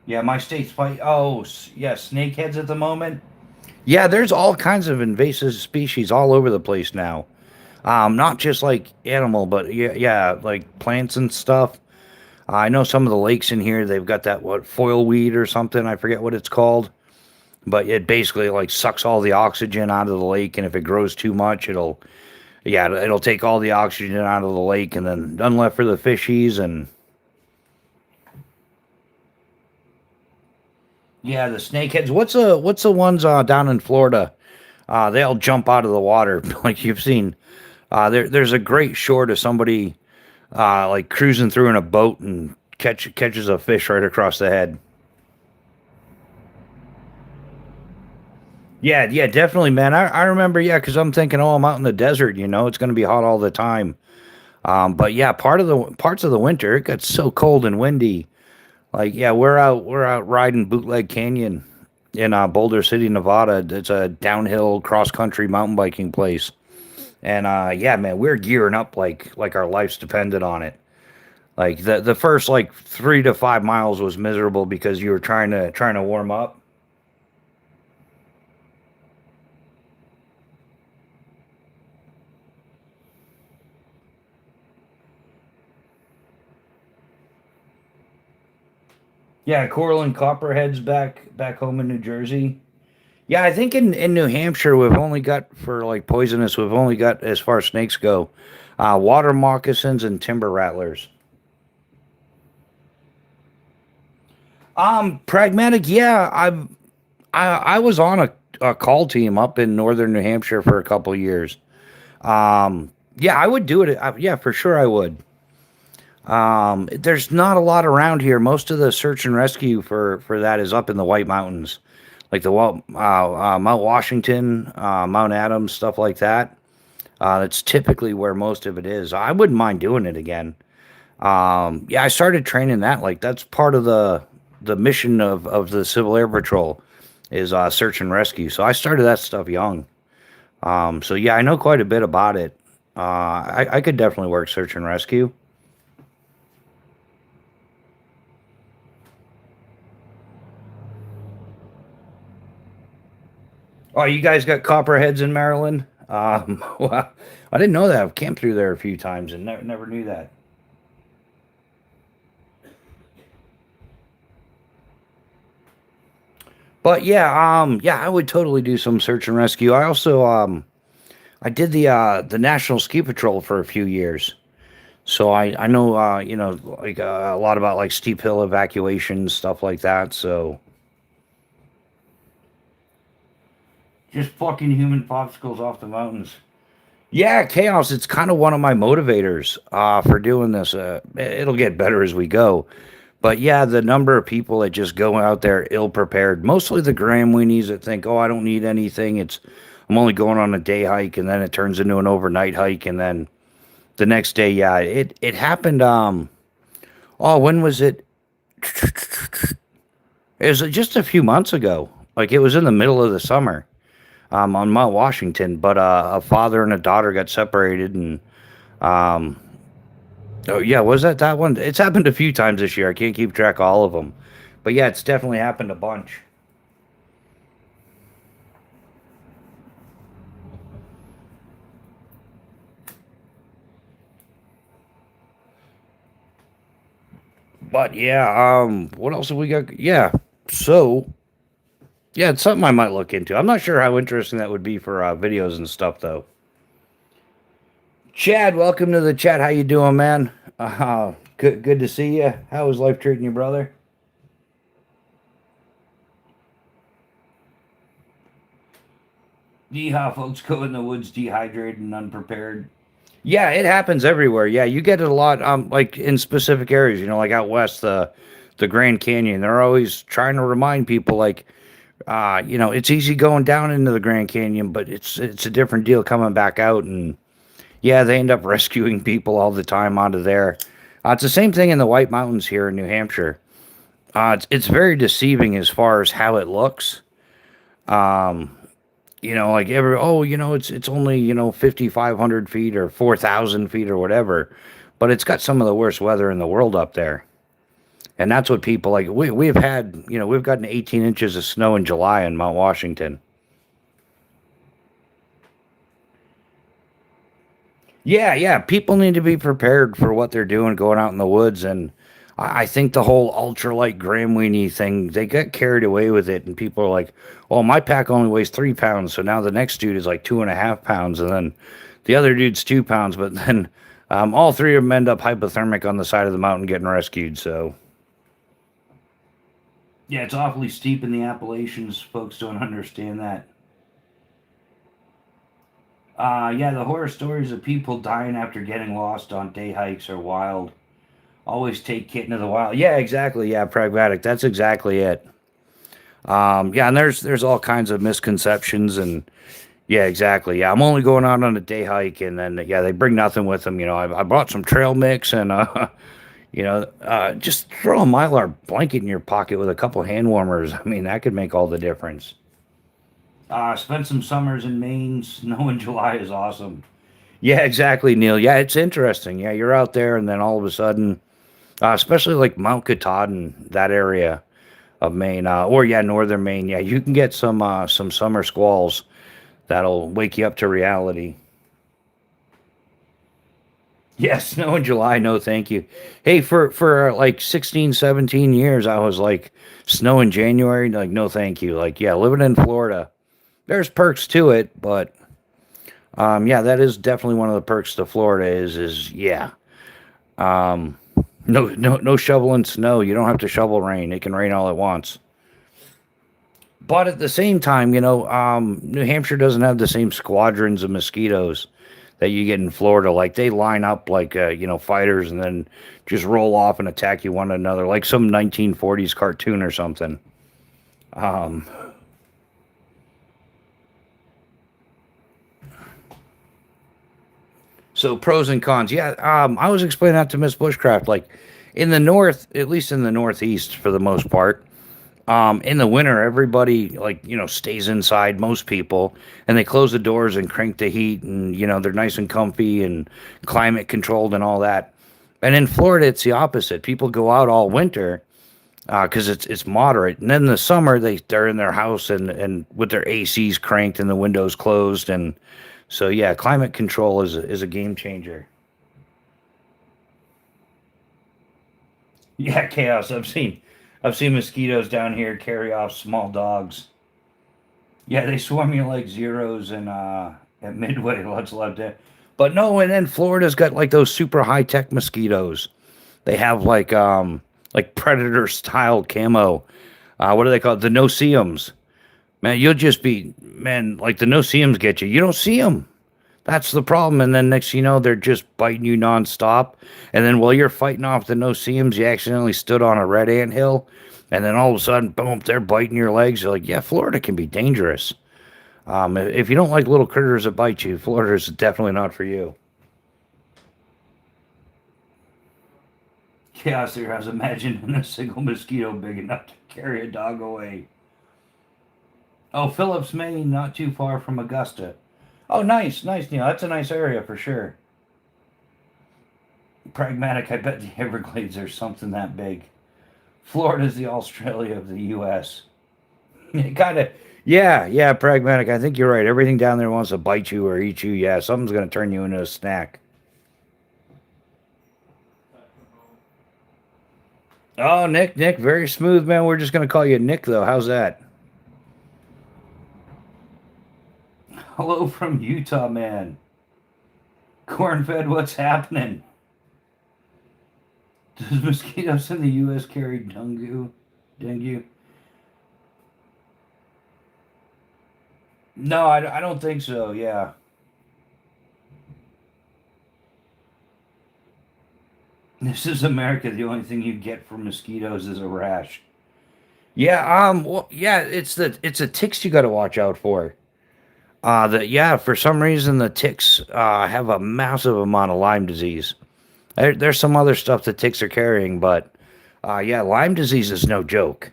Yeah, my state's fight. Oh, yeah, snakeheads at the moment. Yeah, there's all kinds of invasive species all over the place now. Not just like animal, but yeah, like plants and stuff. I know some of the lakes in here, they've got that what foil weed or something. I forget what it's called, but it basically like sucks all the oxygen out of the lake, and if it grows too much, it'll take all the oxygen out of the lake, and then none left for the fishies. And yeah, the snakeheads. What's the ones down in Florida? They all jump out of the water like you've seen. There's a great short of somebody like cruising through in a boat and catches a fish right across the head. Yeah, yeah, definitely, man. I remember, yeah, because I'm thinking, oh, I'm out in the desert, it's going to be hot all the time. But yeah, parts of the winter, it got so cold and windy. Like, yeah, we're out riding Bootleg Canyon in Boulder City, Nevada. It's a downhill cross country mountain biking place. And yeah, man, we're gearing up like our lives depended on it. Like the first like 3 to 5 miles was miserable because you were trying to warm up. Yeah, coral and copperheads back home in New Jersey. Yeah, I think in New Hampshire we've only got for like poisonous. We've only got as far as snakes go, water moccasins and timber rattlers. Pragmatic. Yeah, I was on a call team up in northern New Hampshire for a couple years. Yeah, I would do it. Yeah, for sure I would. There's not a lot around here. Most of the search and rescue for that is up in the White Mountains, like Mount Washington, Mount Adams, stuff like that. That's typically where most of it is. I wouldn't mind doing it again. Yeah, I started training that. Like that's part of the mission of the Civil Air Patrol is search and rescue. So I started that stuff young. So yeah, I know quite a bit about it. I could definitely work search and rescue. Oh, you guys got copperheads in Maryland? Well, I didn't know that. I've camped through there a few times and never knew that. But yeah, yeah, I would totally do some search and rescue. I also I did the National Ski Patrol for a few years. So I know like a lot about like steep hill evacuations, stuff like that. So just fucking human popsicles off the mountains. Yeah, chaos. It's kind of one of my motivators for doing this. It'll get better as we go. But yeah, the number of people that just go out there ill prepared, mostly the gram weenies that think, oh, I don't need anything. I'm only going on a day hike, and then it turns into an overnight hike, and then the next day, yeah, it happened. Oh, when was it? It was just a few months ago. Like it was in the middle of the summer, on Mount Washington. But a father and a daughter got separated, and um, oh yeah, was that one? It's happened a few times this year. I can't keep track of all of them, but yeah, it's definitely happened a bunch. But yeah, what else have we got? Yeah, so yeah, it's something I might look into. I'm not sure how interesting that would be for videos and stuff, though. Chad, welcome to the chat. How you doing, man? Good to see you. How is life treating you, brother? Yeehaw, folks go in the woods dehydrated and unprepared. Yeah, it happens everywhere. Yeah, you get it a lot. Like in specific areas, like out west, the Grand Canyon. They're always trying to remind people, like, it's easy going down into the Grand Canyon, but it's a different deal coming back out. And yeah, they end up rescuing people all the time out of there. It's the same thing in the White Mountains here in New Hampshire. It's very deceiving as far as how it looks. Um, like it's only 5,500 feet or 4,000 feet or whatever, but it's got some of the worst weather in the world up there. And that's what people like. We've had, we've gotten 18 inches of snow in July in Mount Washington. Yeah, yeah. People need to be prepared for what they're doing going out in the woods. And I think the whole ultralight gram weenie thing, they get carried away with it. And people are like, oh, my pack only weighs 3 pounds. So now the next dude is like 2.5 pounds. And then the other dude's 2 pounds. But then all three of them end up hypothermic on the side of the mountain getting rescued. So, yeah, it's awfully steep in the Appalachians. Folks don't understand that. Yeah, the horror stories of people dying after getting lost on day hikes are wild. Always take kit into the wild. Yeah, exactly. Yeah, pragmatic. That's exactly it. Yeah, and there's all kinds of misconceptions and yeah, exactly. Yeah, I'm only going out on a day hike, and then yeah, they bring nothing with them. I brought some trail mix and just throw a Mylar blanket in your pocket with a couple hand warmers. I mean, that could make all the difference. Spent some summers in Maine. Snow in July is awesome. Yeah, exactly, Neil. Yeah, it's interesting. Yeah, you're out there, and then all of a sudden, especially like Mount Katahdin, that area of Maine, or yeah, northern Maine. Yeah, you can get some summer squalls that'll wake you up to reality. Yeah, snow in July, no thank you. Hey, for like 16, 17 years, I was like snow in January, like no thank you. Like yeah, living in Florida, there's perks to it, but yeah, that is definitely one of the perks to Florida is yeah. Um, no shoveling snow. You don't have to shovel rain. It can rain all at once. But at the same time, New Hampshire doesn't have the same squadrons of mosquitoes that you get in Florida. Like they line up like fighters and then just roll off and attack you one another, like some 1940s cartoon or something. Um, so pros and cons. Yeah, I was explaining that to Miss Bushcraft. Like in the north, at least in the northeast for the most part, in the winter, everybody stays inside. Most people, and they close the doors and crank the heat, and they're nice and comfy and climate controlled and all that. And in Florida, it's the opposite. People go out all winter because it's moderate, and then in the summer they're in their house and with their ACs cranked and the windows closed, and so yeah, climate control is a game changer. Yeah, chaos. I've seen mosquitoes down here carry off small dogs. Yeah, they swarm you like zeros and at Midway. Lots love that. But no, and then Florida's got like those super high tech mosquitoes. They have like predator style camo. What do they call it? The no-see-ums. Man, you'll just be man like the no-see-ums get you. You don't see them. That's the problem. And then next, they're just biting you nonstop. And then while you're fighting off the no-see-ums, you accidentally stood on a red ant hill. And then all of a sudden, boom, they're biting your legs. You're like, yeah, Florida can be dangerous. If you don't like little critters that bite you, Florida is definitely not for you. Chaos there. I was imagining a single mosquito big enough to carry a dog away. Oh, Phillips, Maine, not too far from Augusta. Oh, nice, nice, Neil. That's a nice area for sure. Pragmatic. I bet the Everglades are something that big. Florida's the Australia of the U.S. It kind of, yeah, yeah, pragmatic. I think you're right. Everything down there wants to bite you or eat you. Yeah, something's going to turn you into a snack. Oh, Nick, very smooth, man. We're just going to call you Nick, though. How's that? Hello from Utah, man. Corn-fed, what's happening? Does mosquitoes in the U.S. carry dengue? Dengue? No, I don't think so. Yeah, this is America. The only thing you get from mosquitoes is a rash. Yeah, well, yeah, it's the ticks you got to watch out for. Yeah, for some reason the ticks have a massive amount of Lyme disease. There's some other stuff the ticks are carrying, but Yeah, Lyme disease is no joke.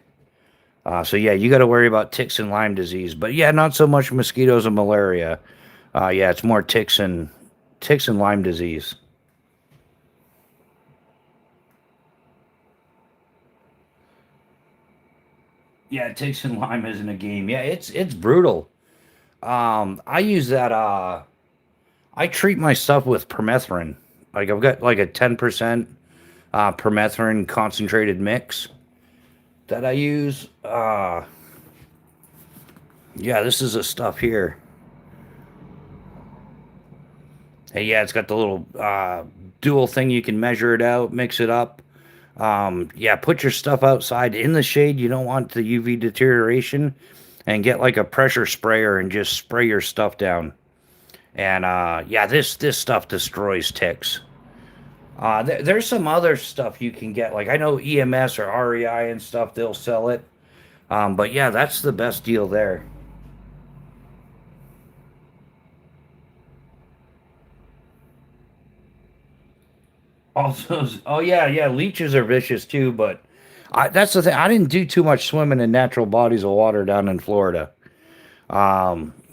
So yeah, you got to worry about ticks and Lyme disease, but yeah, not so much mosquitoes and malaria. Yeah, it's more ticks and Lyme disease. Yeah, ticks and Lyme isn't a game. Yeah, it's brutal. I use that. I treat my stuff with permethrin. Like I've got like a 10% permethrin concentrated mix that I use. Yeah, this is the stuff here. Hey, yeah, it's got the little dual thing you can measure it out, mix it up. Yeah, put your stuff outside in the shade. You don't want the UV deterioration, and get like a pressure sprayer and just spray your stuff down. And yeah, this stuff destroys ticks. There's some other stuff you can get. Like I know EMS or REI and stuff, they'll sell it. But yeah, that's the best deal there. Also, oh yeah, yeah, leeches are vicious too. But that's the thing. I didn't do too much swimming in natural bodies of water down in Florida.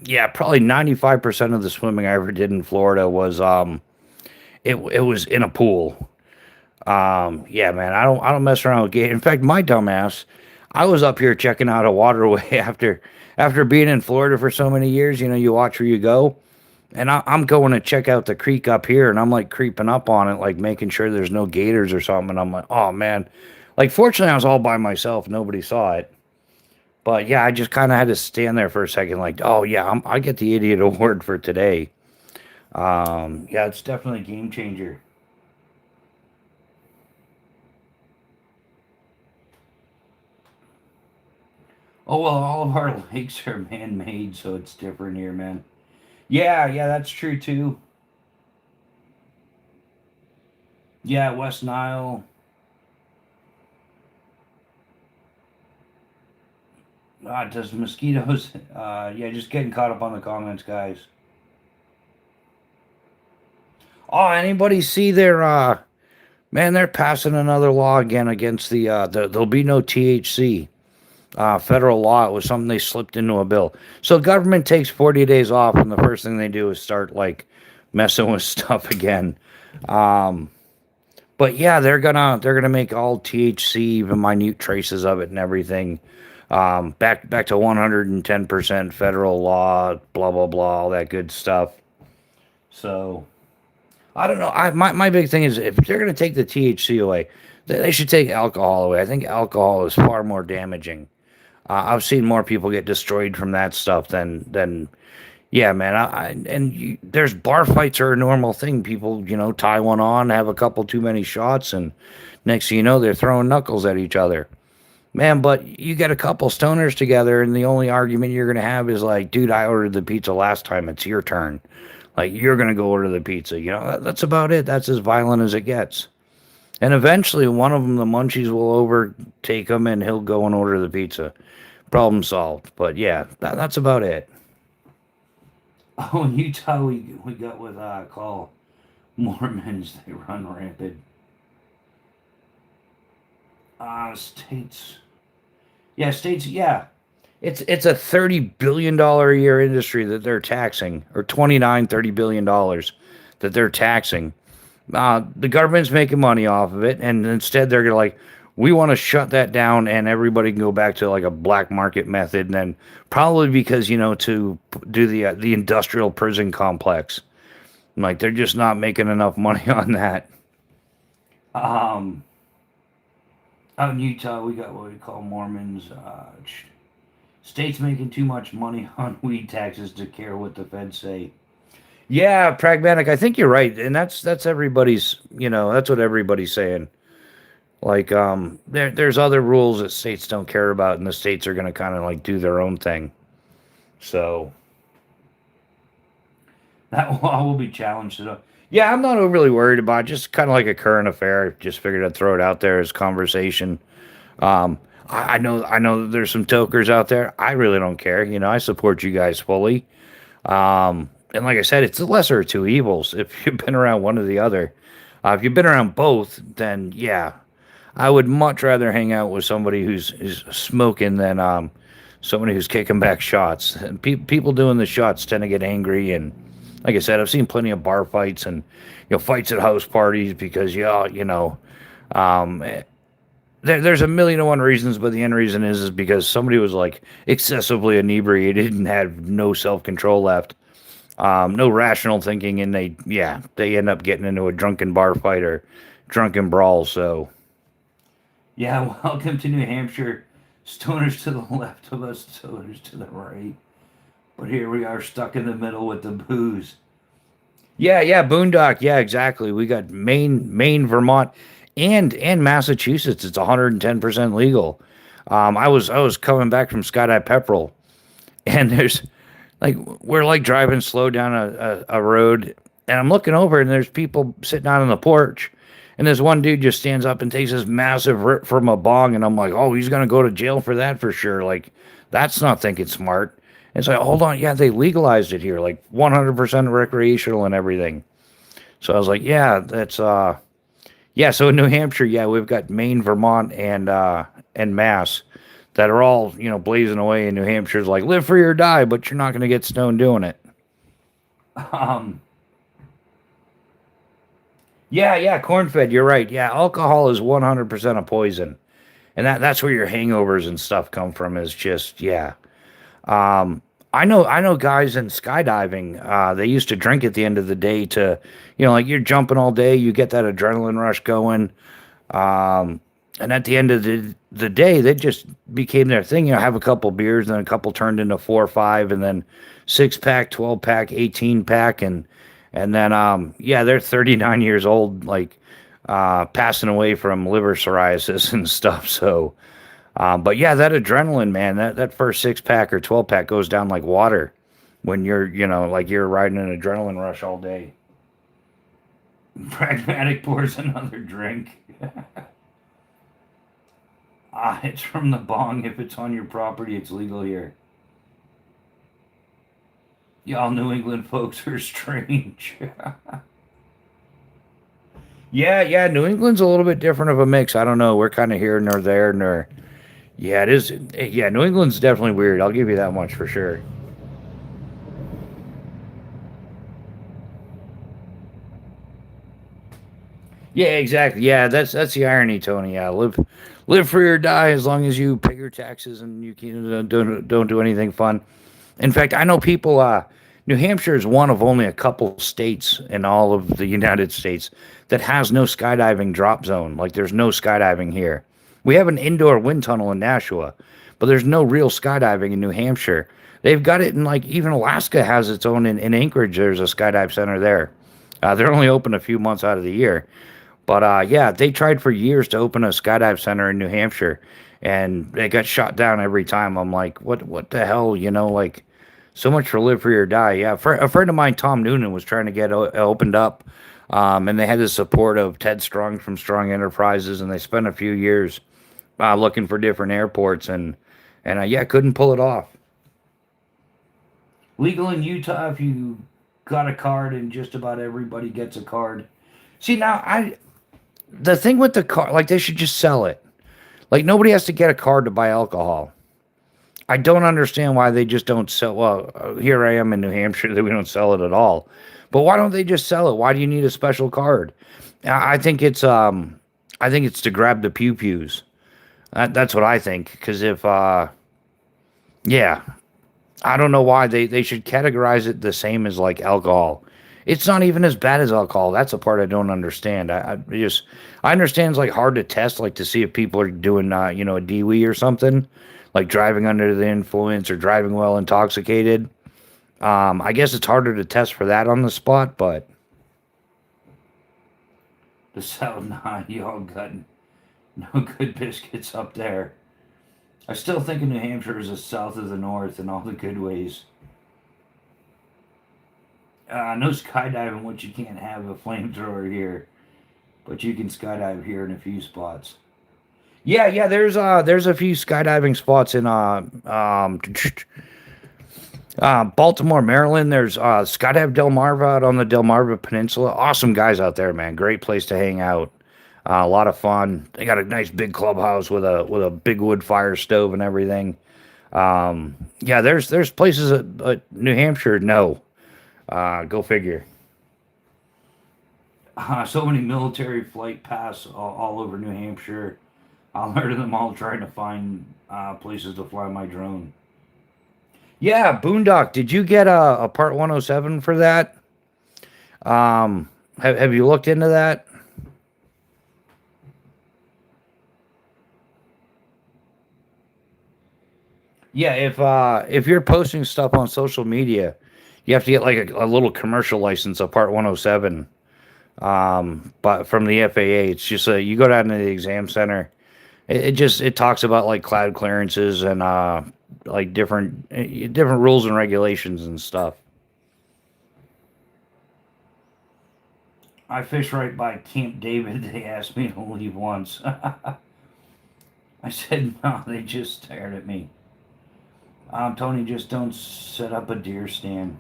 Yeah, probably 95% of the swimming I ever did in Florida was it was in a pool. Yeah, man, I don't mess around with gate. In fact, my dumbass, I was up here checking out a waterway after being in Florida for so many years. You know, you watch where you go, and I'm going to check out the creek up here, and I'm like creeping up on it, like making sure there's no gators or something. And I'm like, oh man, like fortunately I was all by myself, nobody saw it. But yeah, I just kind of had to stand there for a second, like, oh yeah, I get the idiot award for today. Yeah, it's definitely a game changer. Oh well, all of our lakes are man-made, so it's different here, man. Yeah, yeah, that's true too. Yeah, West Nile. Does mosquitoes? Yeah, just getting caught up on the comments, guys. Oh, anybody see their man? They're passing another law again against there'll be no THC. Federal law. It was something they slipped into a bill. So government takes 40 days off, and the first thing they do is start like messing with stuff again. Um, but yeah, they're gonna make all THC, even minute traces of it and everything. Back to 110% federal law, blah blah blah, all that good stuff. So I don't know. My big thing is if they're gonna take the THC away, they should take alcohol away. I think alcohol is far more damaging. I've seen more people get destroyed from that stuff than yeah, man. There's bar fights are a normal thing. People, tie one on, have a couple too many shots, and next thing you know, they're throwing knuckles at each other. Man, but you get a couple stoners together, and the only argument you're gonna have is like, dude, I ordered the pizza last time. It's your turn. Like you're gonna go order the pizza. That's about it. That's as violent as it gets. And eventually, one of them, the munchies, will overtake him, and he'll go and order the pizza. Problem solved. But yeah, that's about it. Oh, in Utah, we got what call Mormons. They run rampant. States. Yeah, states. Yeah, it's a $30 billion a year industry that they're taxing, or 29, $30 billion that they're taxing. The government's making money off of it, and instead they're gonna like, we want to shut that down, and everybody can go back to like a black market method, and then probably because to do the industrial prison complex, like they're just not making enough money on that. Um, Out in Utah, we got what we call Mormons. States making too much money on weed taxes to care what the feds say. Yeah, pragmatic. I think you're right, and that's everybody's. That's what everybody's saying. Like, there's other rules that states don't care about, and the states are gonna kind of like do their own thing. So that law will be challenged. Yeah, I'm not overly worried about it. Just kind of like a current affair. Just figured I'd throw it out there as conversation. I know there's some tokers out there. I really don't care. I support you guys fully. And like I said, it's the lesser of two evils. If you've been around one or the other, if you've been around both, then yeah. I would much rather hang out with somebody who's smoking than somebody who's kicking back shots. And people doing the shots tend to get angry, and like I said, I've seen plenty of bar fights and fights at house parties because um, there's a million and one reasons, but the end reason is because somebody was like excessively inebriated and had no self control left, no rational thinking, and they end up getting into a drunken bar fight or drunken brawl. So yeah, welcome to New Hampshire. Stoners to the left of us, stoners to the right. But here we are stuck in the middle with the booze. Yeah, Boondock. Yeah, exactly. We got Maine, Vermont, and Massachusetts. It's 110% legal. I was coming back from Skydive Pepperell, and there's like we're like driving slow down a road, and I'm looking over, and there's people sitting out on the porch, and this one dude just stands up and takes this massive rip from a bong, and I'm like, oh, he's gonna go to jail for that for sure. Like, that's not thinking smart. It's like, hold on, yeah, they legalized it here, like 100% recreational and everything. So I was like, yeah, that's yeah. So in New Hampshire, yeah, we've got Maine, Vermont, and Mass that are all blazing away. And New Hampshire's like live free or die, but you're not going to get stoned doing it. Um, yeah, corn fed. You're right. Yeah, alcohol is 100% a poison, and that's where your hangovers and stuff come from. Is just yeah. Um, I know guys in skydiving. They used to drink at the end of the day to, like you're jumping all day, you get that adrenaline rush going. Um, and at the end of the day, that just became their thing. Have a couple beers, and a couple turned into 4 or 5, and then 6 pack, 12 pack, 18 pack, and then yeah, they're 39 years old, like passing away from liver cirrhosis and stuff. So, but yeah, that adrenaline, man, that first 6 pack or 12 pack goes down like water when like you're riding an adrenaline rush all day. Pragmatic pours another drink. It's from the bong. If it's on your property, it's legal here. Y'all New England folks are strange. Yeah, New England's a little bit different of a mix. I don't know. We're kind of here nor there nor. Yeah, it is. Yeah, New England's definitely weird. I'll give you that much for sure. Yeah, exactly. Yeah, that's the irony, Tony. Yeah, live free or die as long as you pay your taxes and you can, don't do anything fun. In fact, I know people. New Hampshire is one of only a couple states in all of the United States that has no skydiving drop zone. Like, there's no skydiving here. We have an indoor wind tunnel in Nashua, but there's no real skydiving in New Hampshire. They've got it in, like, even Alaska has its own in Anchorage. There's a skydive center there. They're only open a few months out of the year. But yeah, they tried for years to open a skydive center in New Hampshire, and they got shot down every time. I'm like, what the hell, like. So much for live free or die. Yeah, a friend of mine, Tom Noonan, was trying to get opened up, and they had the support of Ted Strong from Strong Enterprises, and they spent a few years looking for different airports, and yeah, couldn't pull it off. Legal in Utah if you got a card, and just about everybody gets a card. See, now the thing with the card, like they should just sell it. Like nobody has to get a card to buy alcohol. I don't understand why they just don't sell. Well, here I am in New Hampshire that we don't sell it at all. But why don't they just sell it? Why do you need a special card? I think it's to grab the pew pews. That's what I think. Because if yeah, I don't know why they should categorize it the same as like alcohol. It's not even as bad as alcohol. That's a part I don't understand. I understand it's like hard to test, like to see if people are doing a DWI or something, like driving under the influence or driving while intoxicated. I guess it's harder to test for that on the spot, but the South Nine, y'all got no good biscuits up there. I still think of New Hampshire as the south of the north in all the good ways. No skydiving, which you can't have a flamethrower here, but you can skydive here in a few spots. Yeah. There's a few skydiving spots in Baltimore, Maryland. There's Skydive Delmarva out on the Delmarva Peninsula. Awesome guys out there, man. Great place to hang out. A lot of fun. They got a nice big clubhouse with a big wood fire stove and everything. Yeah, there's places at New Hampshire. No, go figure. So many military flight paths all over New Hampshire. I'll learn them all trying to find places to fly my drone. Yeah, Boondock. Did you get a Part 107 for that? Have you looked into that? Yeah, if you're posting stuff on social media, you have to get like a little commercial license, a Part 107. But from the FAA, it's just you go down to the exam center. It talks about like cloud clearances and like different rules and regulations and stuff. I fish right by Camp David. They asked me to leave once. I said no. They just stared at me. Tony, just don't set up a deer stand.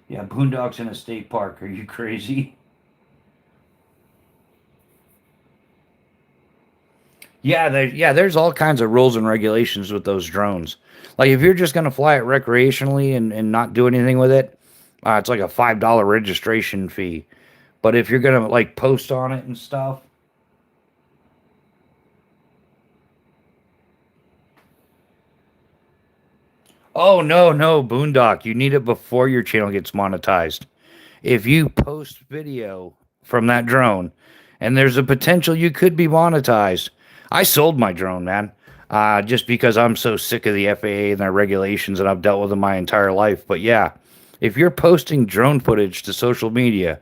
Yeah, boondocks in a state park. Are you crazy? Yeah, there's all kinds of rules and regulations with those drones. Like if you're just gonna fly it recreationally and not do anything with it, it's like a $5 registration fee. But if you're gonna like post on it and stuff, oh no, Boondock, you need it before your channel gets monetized. If you post video from that drone and there's a potential you could be monetized, I sold my drone, man. Just because I'm so sick of the FAA and their regulations and I've dealt with them my entire life. But yeah, if you're posting drone footage to social media,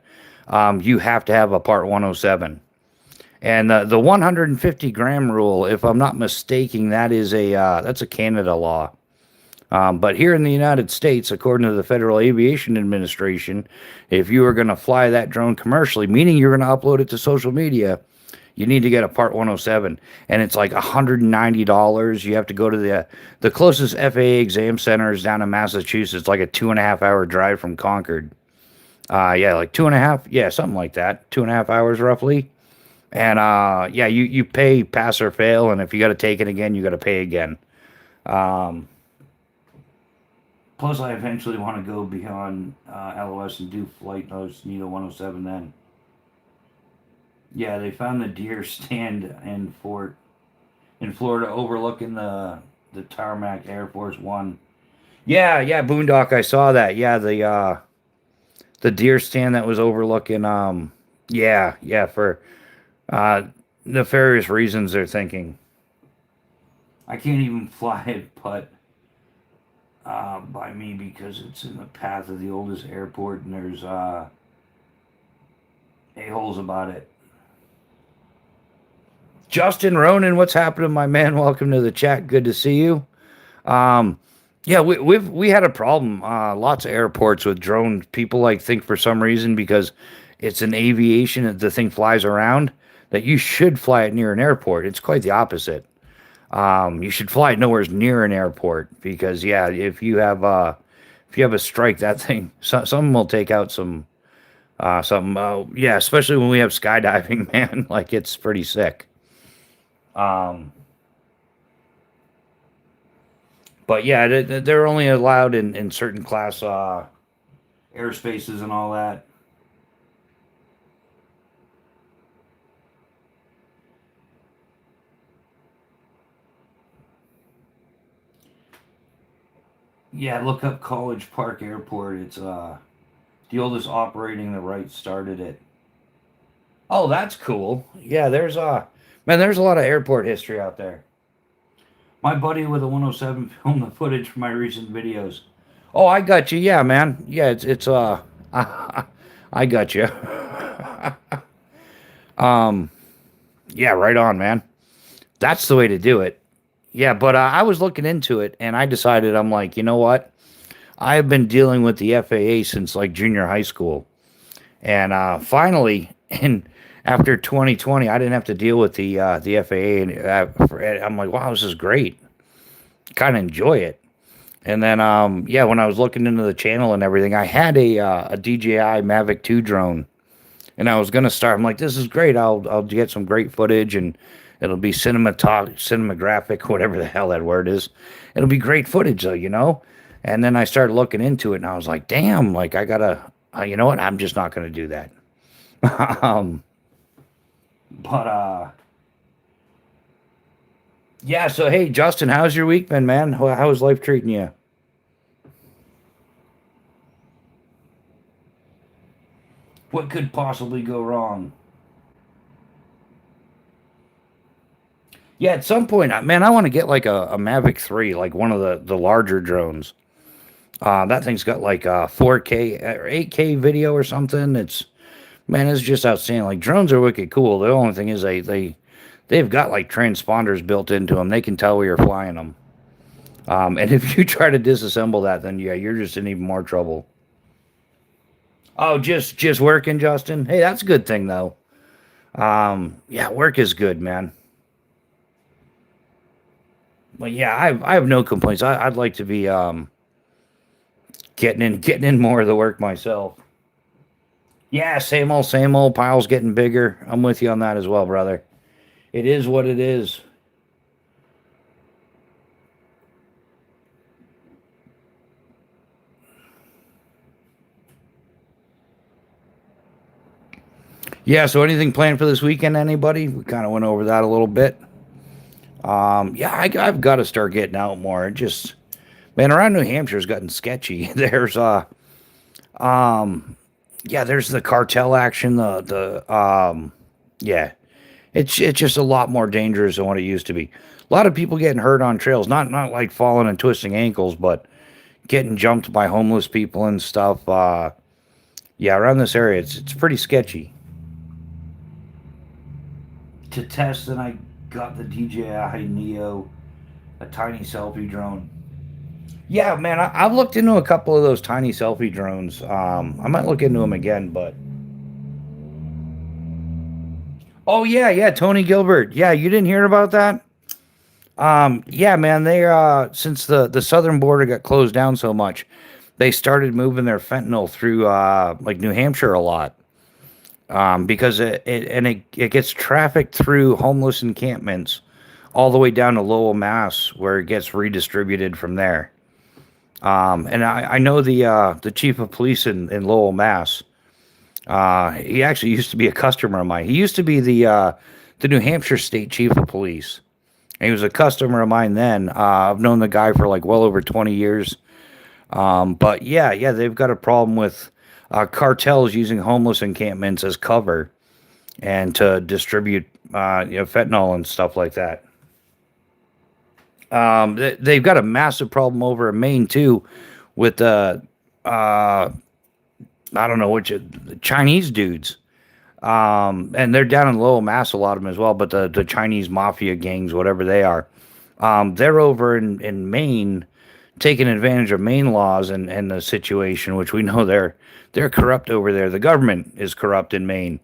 you have to have a Part 107. And the 150-gram rule, if I'm not mistaken, that's a Canada law. But here in the United States, according to the Federal Aviation Administration, if you are going to fly that drone commercially, meaning you're going to upload it to social media, you need to get a Part 107, and it's like $190. You have to go to the closest FAA exam center is down in Massachusetts, like a 2.5 hour drive from Concord. Yeah, like 2.5, yeah, something like that, 2.5 hours roughly. And yeah, you pay pass or fail, and if you got to take it again, you got to pay again. Um, Plus, I eventually want to go beyond LOS and do flight notes, need a 107 then. Yeah, they found the deer stand in Florida overlooking the tarmac Air Force One. Yeah, Boondock, I saw that. Yeah, the deer stand that was overlooking yeah, for uh nefarious reasons they're thinking. I can't even fly it, but by me because it's in the path of the oldest airport and there's a-holes about it. Justin Ronan, what's happening, my man? Welcome to the chat. Good to see you. Um, yeah, we had a problem. Lots of airports with drones. People like think for some reason because it's an aviation that the thing flies around that you should fly it near an airport. It's quite the opposite. You should fly it nowhere near an airport because yeah, if you have a strike, that thing some will take out some yeah, especially when we have skydiving, man. Like it's pretty sick. Um, but yeah, they're only allowed in certain class airspaces and all that. Yeah, look up College Park Airport. It's the oldest operating the right started it. Oh, that's cool. Yeah, there's man, there's a lot of airport history out there. My buddy with a 107 filmed the footage for my recent videos. Oh, I got you. Yeah, man. Yeah, it's I got you. um, yeah, right on, man. That's the way to do it. Yeah, but I was looking into it and I decided I'm like, you know what? I've been dealing with the FAA since like junior high school. And finally, in after 2020, I didn't have to deal with the FAA. And I'm like, wow, this is great. kind of enjoy it. And then, yeah, when I was looking into the channel and everything, I had a DJI Mavic 2 drone, and I was gonna start. I'm like, this is great. I'll get some great footage, and it'll be cinematographic, whatever the hell that word is. It'll be great footage, though, you know. And then I started looking into it, and I was like, damn, like I gotta, you know what? I'm just not gonna do that. um, but yeah. So hey, Justin, how's your week been, man? How's life treating you? What could possibly go wrong? Yeah, at some point, man, I want to get like a Mavic 3, like one of the larger drones. That thing's got like a 4K or 8K video or something. Man, it's just outstanding. Like drones are wicked cool. The only thing is they've got like transponders built into them. They can tell where you're flying them. And if you try to disassemble that, then yeah, you're just in even more trouble. Oh, just working, Justin. Hey, that's a good thing though. Yeah, work is good, man. But yeah, I have no complaints. I'd like to be getting in more of the work myself. Yeah, same old, same old. Pile's getting bigger. I'm with you on that as well, brother. It is what it is. Yeah. So anything planned for this weekend? Anybody? We kind of went over that a little bit. Yeah, I've got to start getting out more. It just man, around New Hampshire's gotten sketchy. Um, yeah, there's the cartel action. Yeah, it's just a lot more dangerous than what it used to be. A lot of people getting hurt on trails, not like falling and twisting ankles, but getting jumped by homeless people and stuff. Yeah, around this area, it's pretty sketchy. To test, and I got the DJI Neo, a tiny selfie drone. Yeah, man, I've looked into a couple of those tiny selfie drones. I might look into them again, but oh yeah, yeah, Tony Gilbert. Yeah, you didn't hear about that? Yeah, man, they since the southern border got closed down so much, they started moving their fentanyl through like New Hampshire a lot. Because it gets trafficked through homeless encampments all the way down to Lowell, Mass, where it gets redistributed from there. And I know the chief of police in Lowell, Mass. He actually used to be a customer of mine. He used to be the New Hampshire State Chief of Police. And he was a customer of mine then. I've known the guy for like well over 20 years. But yeah, they've got a problem with cartels using homeless encampments as cover and to distribute fentanyl and stuff like that. They've got a massive problem over in Maine too, with I don't know which the Chinese dudes. And they're down in Lowell, Mass, a lot of them as well. But the Chinese mafia gangs, whatever they are, they're over in Maine, taking advantage of Maine laws and the situation, which we know they're corrupt over there. The government is corrupt in Maine,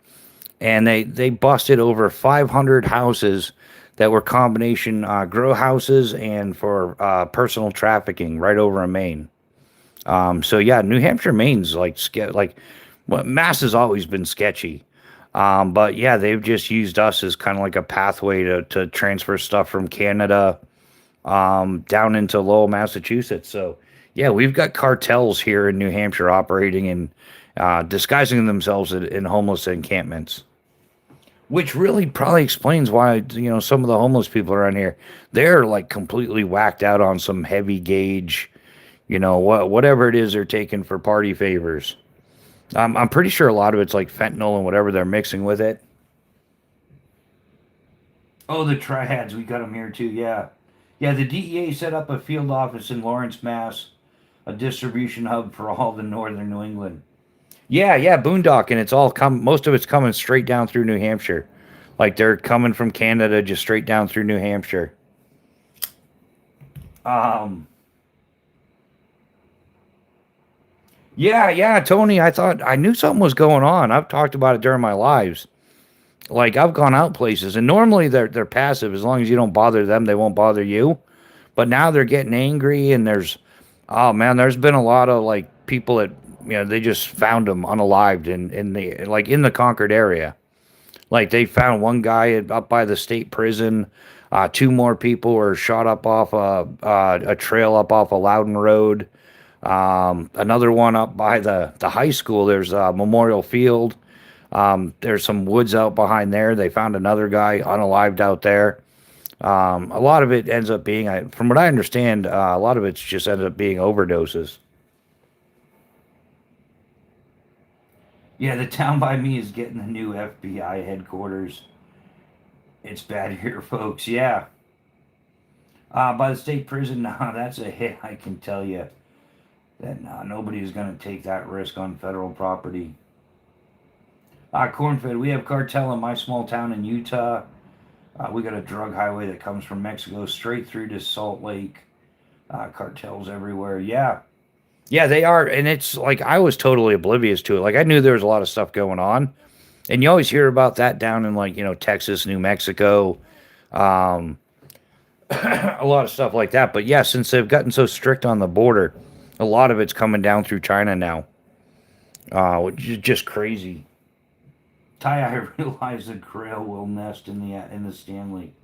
and they busted over 500 houses that were combination grow houses and for personal trafficking right over in Maine. So yeah, New Hampshire, Maine's like well, Mass has always been sketchy. But yeah, they've just used us as kind of like a pathway to transfer stuff from Canada down into Lowell, Massachusetts. So yeah, we've got cartels here in New Hampshire operating and disguising themselves in homeless encampments. Which really probably explains why, some of the homeless people around here, they're like completely whacked out on some heavy gauge, whatever it is they're taking for party favors. I'm pretty sure a lot of it's like fentanyl and whatever they're mixing with it. Oh, the triads, we got them here too, yeah. Yeah, the DEA set up a field office in Lawrence, Mass, a distribution hub for all the northern New England. Yeah, boondocking. Most of it's coming straight down through New Hampshire. Like they're coming from Canada just straight down through New Hampshire. Um, yeah, Tony, I thought I knew something was going on. I've talked about it during my lives. Like I've gone out places and normally they're passive as long as you don't bother them, they won't bother you. But now they're getting angry, and oh man, there's been a lot of like people that they just found them unalived in the like in the Concord area. Like they found one guy up by the state prison. Two more people were shot up off a trail up off a Loudon Road. Another one up by the high school. There's a Memorial Field. There's some woods out behind there. They found another guy unalived out there. A lot of it ends up being, from what I understand, a lot of it's just ends up being overdoses. Yeah, the town by me is getting the new FBI headquarters. It's bad here, folks. Yeah. By the state prison, nah, that's a hit, I can tell you. That nobody's going to take that risk on federal property. Cornfed, we have cartel in my small town in Utah. We got a drug highway that comes from Mexico straight through to Salt Lake. Cartels everywhere. Yeah. Yeah, they are. And it's like I was totally oblivious to it. Like I knew there was a lot of stuff going on. And you always hear about that down in like, Texas, New Mexico, a lot of stuff like that. But yeah, since they've gotten so strict on the border, a lot of it's coming down through China now, which is just crazy. Ty, I realize the Grail will nest in the Stanley.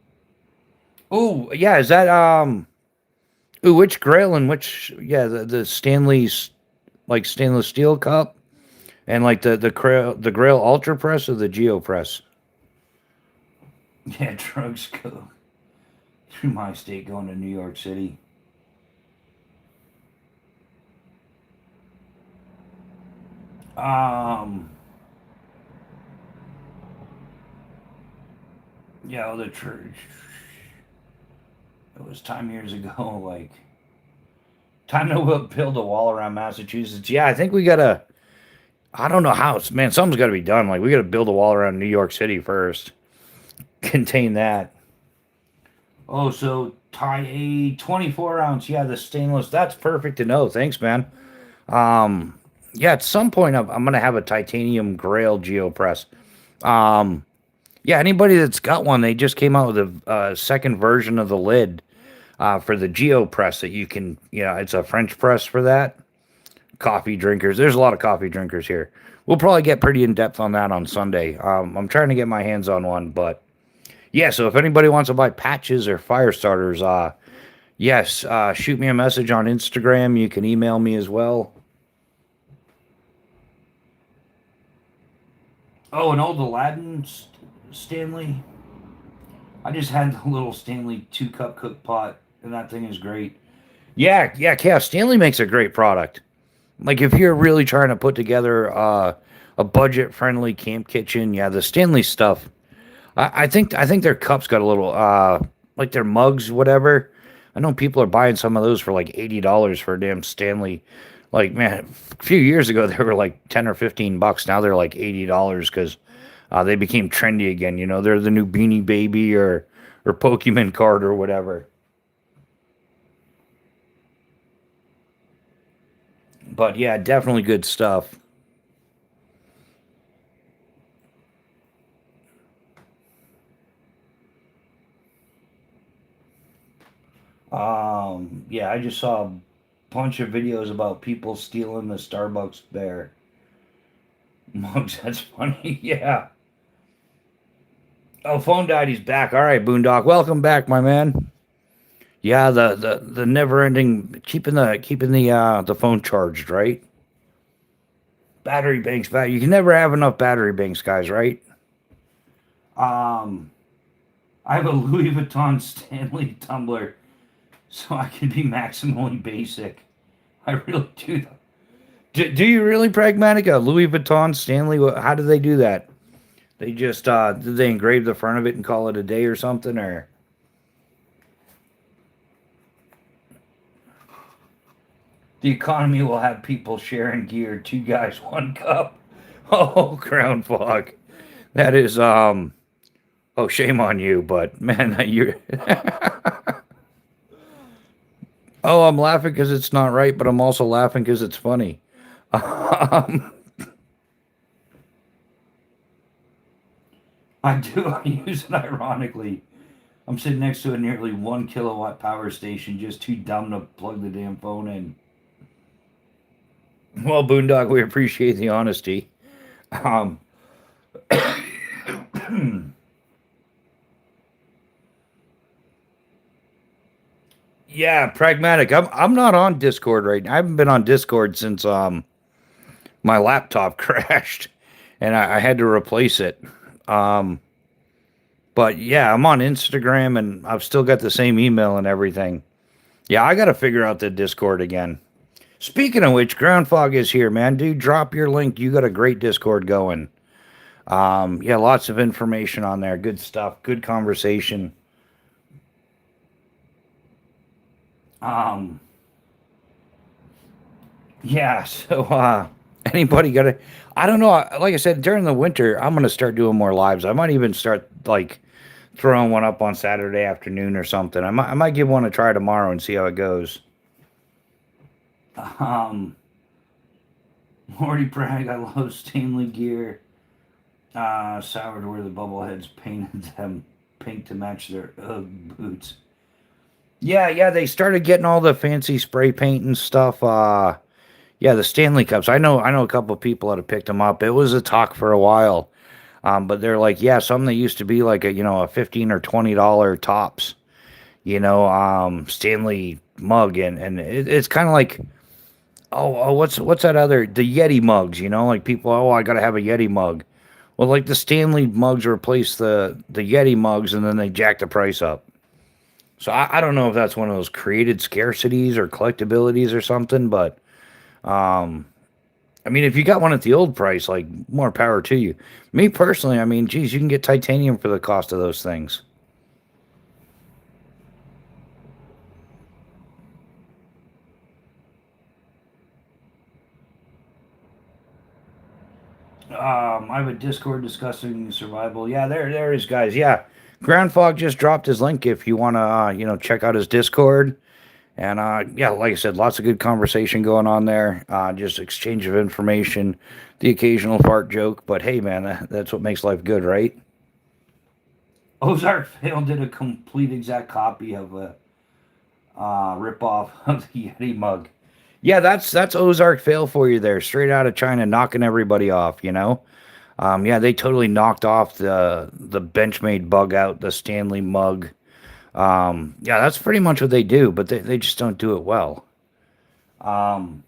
Oh yeah, is that ooh, which Grail and which the Stanley's like stainless steel cup and like the Grail Ultra Press or the Geo Press? Yeah, drugs go through my state going to New York City. Um, yeah, the church. It was time years ago, like time to build a wall around Massachusetts. Yeah, I think we gotta. I don't know how. Man, something's got to be done. Like we got to build a wall around New York City first. Contain that. Oh, so tie a 24 ounce. Yeah, the stainless. That's perfect to know. Thanks, man. Um, yeah, at some point I'm gonna have a titanium Grail Geopress. Um, yeah, anybody that's got one, they just came out with a second version of the lid for the Geopress that you can. It's a French press for that. Coffee drinkers. There's a lot of coffee drinkers here. We'll probably get pretty in depth on that on Sunday. I'm trying to get my hands on one, but yeah. So if anybody wants to buy patches or fire starters, yes, shoot me a message on Instagram. You can email me as well. Oh, an old Aladdin Stanley. I just had the little Stanley 2 cup cook pot, and that thing is great. Yeah, yeah, Chaos. Stanley makes a great product. Like if you're really trying to put together a budget-friendly camp kitchen, yeah, the Stanley stuff. I think their cups got a little like their mugs, whatever. I know people are buying some of those for like $80 for a damn Stanley. Like man, a few years ago they were like 10 or 15 bucks. Now they're like $80 because they became trendy again. They're the new Beanie Baby or Pokemon card or whatever. But yeah, definitely good stuff. Yeah, I just saw a bunch of videos about people stealing the Starbucks bear mugs. That's funny. Yeah. Oh, phone died. He's back. All right, Boondock. Welcome back, my man. Yeah, the never ending keeping the phone charged, right? Battery banks, you can never have enough battery banks, guys, right? Um, I have a Louis Vuitton Stanley tumbler, so I can be maximally basic. I really do. Do you really, pragmatic? A Louis Vuitton Stanley? How do they do that? They just did they engrave the front of it and call it a day or something, or the economy will have people sharing gear, 2 guys, 1 cup. Oh, Crown Fog. That is oh, shame on you, but man, you oh, I'm laughing because it's not right, but I'm also laughing because it's funny. Um, I do. I use it ironically. I'm sitting next to a nearly 1 kilowatt power station, just too dumb to plug the damn phone in. Well, Boondog, we appreciate the honesty. Um, yeah, pragmatic. I'm not on Discord right now. I haven't been on Discord since my laptop crashed, and I had to replace it. Um, but yeah, I'm on Instagram, and I've still got the same email and everything. Yeah, I got to figure out the Discord again. Speaking of which, Ground Fog is here, man. Dude, drop your link. You got a great Discord going. Yeah, lots of information on there. Good stuff. Good conversation. Um, yeah. So, anybody got to? I don't know. Like I said, during the winter, I'm gonna start doing more lives. I might even start like throwing one up on Saturday afternoon or something. I might give one a try tomorrow and see how it goes. Um, Morty Bragg, I love Stanley gear. Soured where the bubbleheads painted them pink to match their boots. Yeah, yeah, they started getting all the fancy spray paint and stuff. Yeah, the Stanley Cups. I know a couple of people that have picked them up. It was a talk for a while. But they're like, yeah, some that used to be like a 15 or $20 tops, Stanley mug, and it's kind of like, oh, what's that other, the Yeti mugs, like people, oh, I gotta have a Yeti mug. Well, like the Stanley mugs replace the Yeti mugs, and then they jack the price up. So I don't know if that's one of those created scarcities or collectabilities or something, but um, I mean, if you got one at the old price, like more power to you. Me personally, I mean, geez, you can get titanium for the cost of those things. I have a Discord discussing survival. Yeah, there is, guys. Yeah, Ground Fog just dropped his link if you want to, check out his Discord. And yeah, like I said, lots of good conversation going on there. Just exchange of information, the occasional fart joke. But hey, man, that's what makes life good, right? Ozark Fail did a complete exact copy of a ripoff of the Yeti mug. Yeah, that's Ozark Fail for you there, straight out of China, knocking everybody off. Yeah, they totally knocked off the Benchmade bug out, the Stanley mug. Yeah, that's pretty much what they do, but they just don't do it well. Um,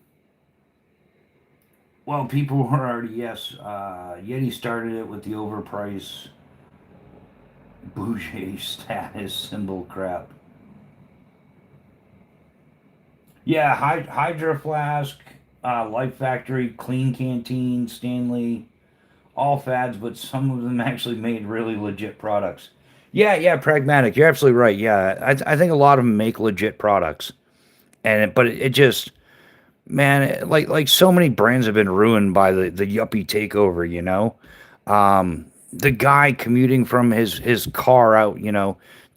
well, people were already, yes. Yeti started it with the overpriced bougie status symbol crap. Yeah, Hydra Flask, Life Factory, Clean Canteen, Stanley, all fads, but some of them actually made really legit products. Yeah, yeah, pragmatic. You're absolutely right. Yeah, I think a lot of them make legit products, but it just, man, like so many brands have been ruined by the yuppie takeover. The guy commuting from his car out,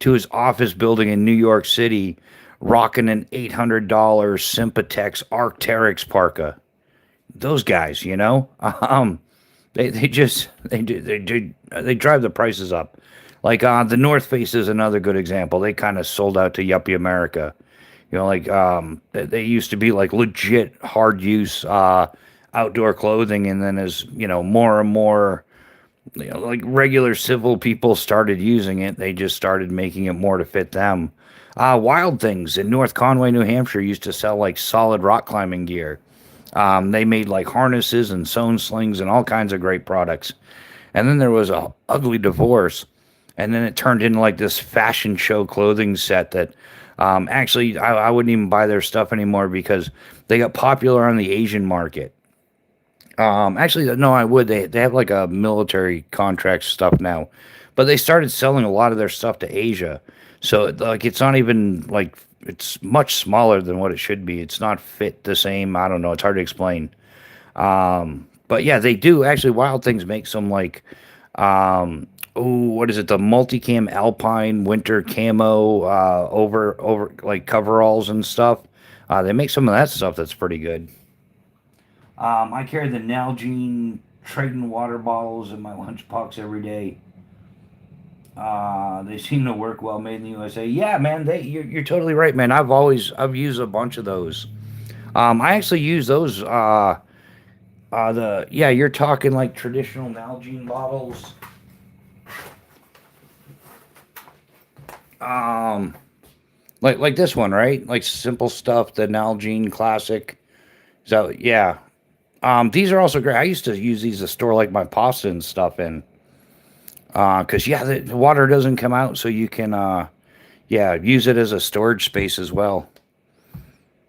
to his office building in New York City, rocking an $800 Sympatex Arc'teryx parka. Those guys, they just they drive the prices up. Like the North Face is another good example. They kind of sold out to yuppie America. Like they used to be like legit hard use outdoor clothing, and then as more and more like regular civil people started using it, they just started making it more to fit them. Wild Things in North Conway, New Hampshire used to sell like solid rock climbing gear. They made like harnesses and sewn slings and all kinds of great products. And then there was a ugly divorce, and then it turned into like this fashion show clothing set that actually I wouldn't even buy their stuff anymore because they got popular on the Asian market. Actually, no, I would. They have like a military contract stuff now, but they started selling a lot of their stuff to Asia. So like it's not even like it's much smaller than what it should be. It's not fit the same. I don't know. It's hard to explain. But yeah, they do actually. Wild Things make some like oh, what is it? The multicam Alpine winter camo over like coveralls and stuff. They make some of that stuff that's pretty good. I carry the Nalgene Triton water bottles in my lunchbox every day. They seem to work well, made in the USA. Yeah, man, you're totally right, man. I've used a bunch of those. I actually use those. You're talking like traditional Nalgene bottles. Um, like this one, right? Like simple stuff, the Nalgene Classic. So yeah. These are also great. I used to use these to store like my pasta and stuff in. Cause yeah, the water doesn't come out, so you can use it as a storage space as well.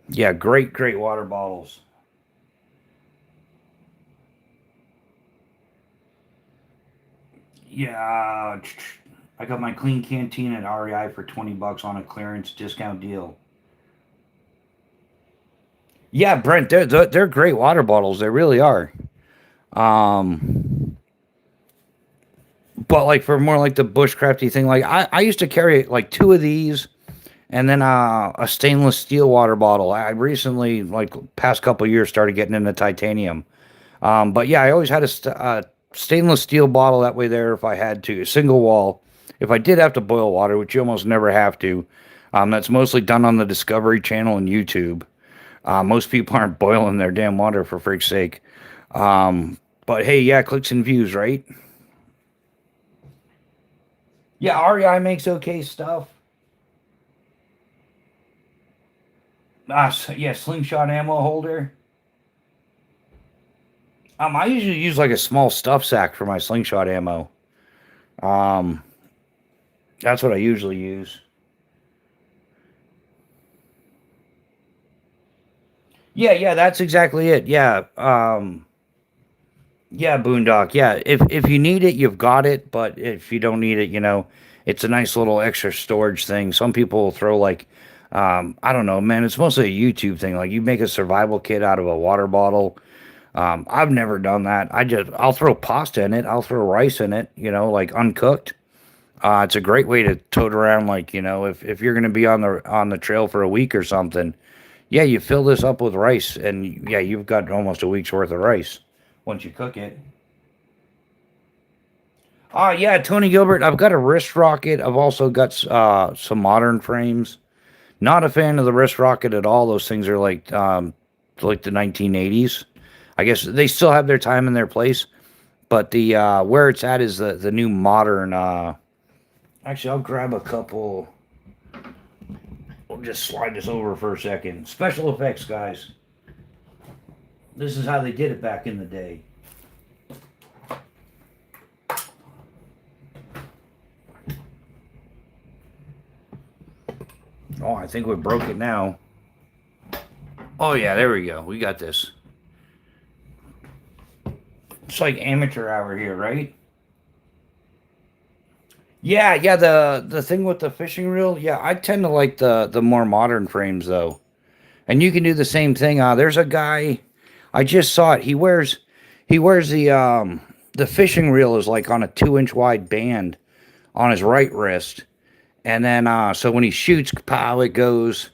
Yeah, great water bottles. Yeah, I got my clean canteen at REI for 20 bucks on a clearance discount deal. Yeah, Brent, they're great water bottles. They really are. Um, but like for more like the bushcrafty thing, like I used to carry like two of these and then a stainless steel water bottle. I recently, like past couple years, started getting into titanium. But yeah, I always had a stainless steel bottle that way there if I had to, a single wall. If I did have to boil water, which you almost never have to, that's mostly done on the Discovery Channel and YouTube. Most people aren't boiling their damn water for freak's sake. Um, but hey, yeah, clicks and views, right? Yeah, REI makes okay stuff. Yeah, slingshot ammo holder. I usually use like a small stuff sack for my slingshot ammo. Um, that's what I usually use. Yeah, that's exactly it. Yeah, Boondock. Yeah, if you need it, you've got it. But if you don't need it, it's a nice little extra storage thing. Some people will throw like, I don't know, man. It's mostly a YouTube thing. Like you make a survival kit out of a water bottle. I've never done that. I'll throw pasta in it. I'll throw rice in it. Like uncooked. It's a great way to tote around. Like if you're gonna be on the trail for a week or something. Yeah, you fill this up with rice, and yeah, you've got almost a week's worth of rice once you cook it. Yeah, Tony Gilbert. I've got a wrist rocket. I've also got some modern frames. Not a fan of the wrist rocket at all. Those things are like the 1980s. I guess they still have their time and their place, but the where it's at is the new modern. Actually, I'll grab a couple. We'll just slide this over for a second. Special effects, guys. This is how they did it back in the day. Oh, I think we broke it now. Oh yeah, there we go. We got this. It's like amateur hour here, right? Yeah. The thing with the fishing reel, yeah, I tend to like the more modern frames though. And you can do the same thing. There's a guy, I just saw it. He wears the fishing reel is like on a 2 inch wide band on his right wrist. And then so when he shoots, pow, it goes.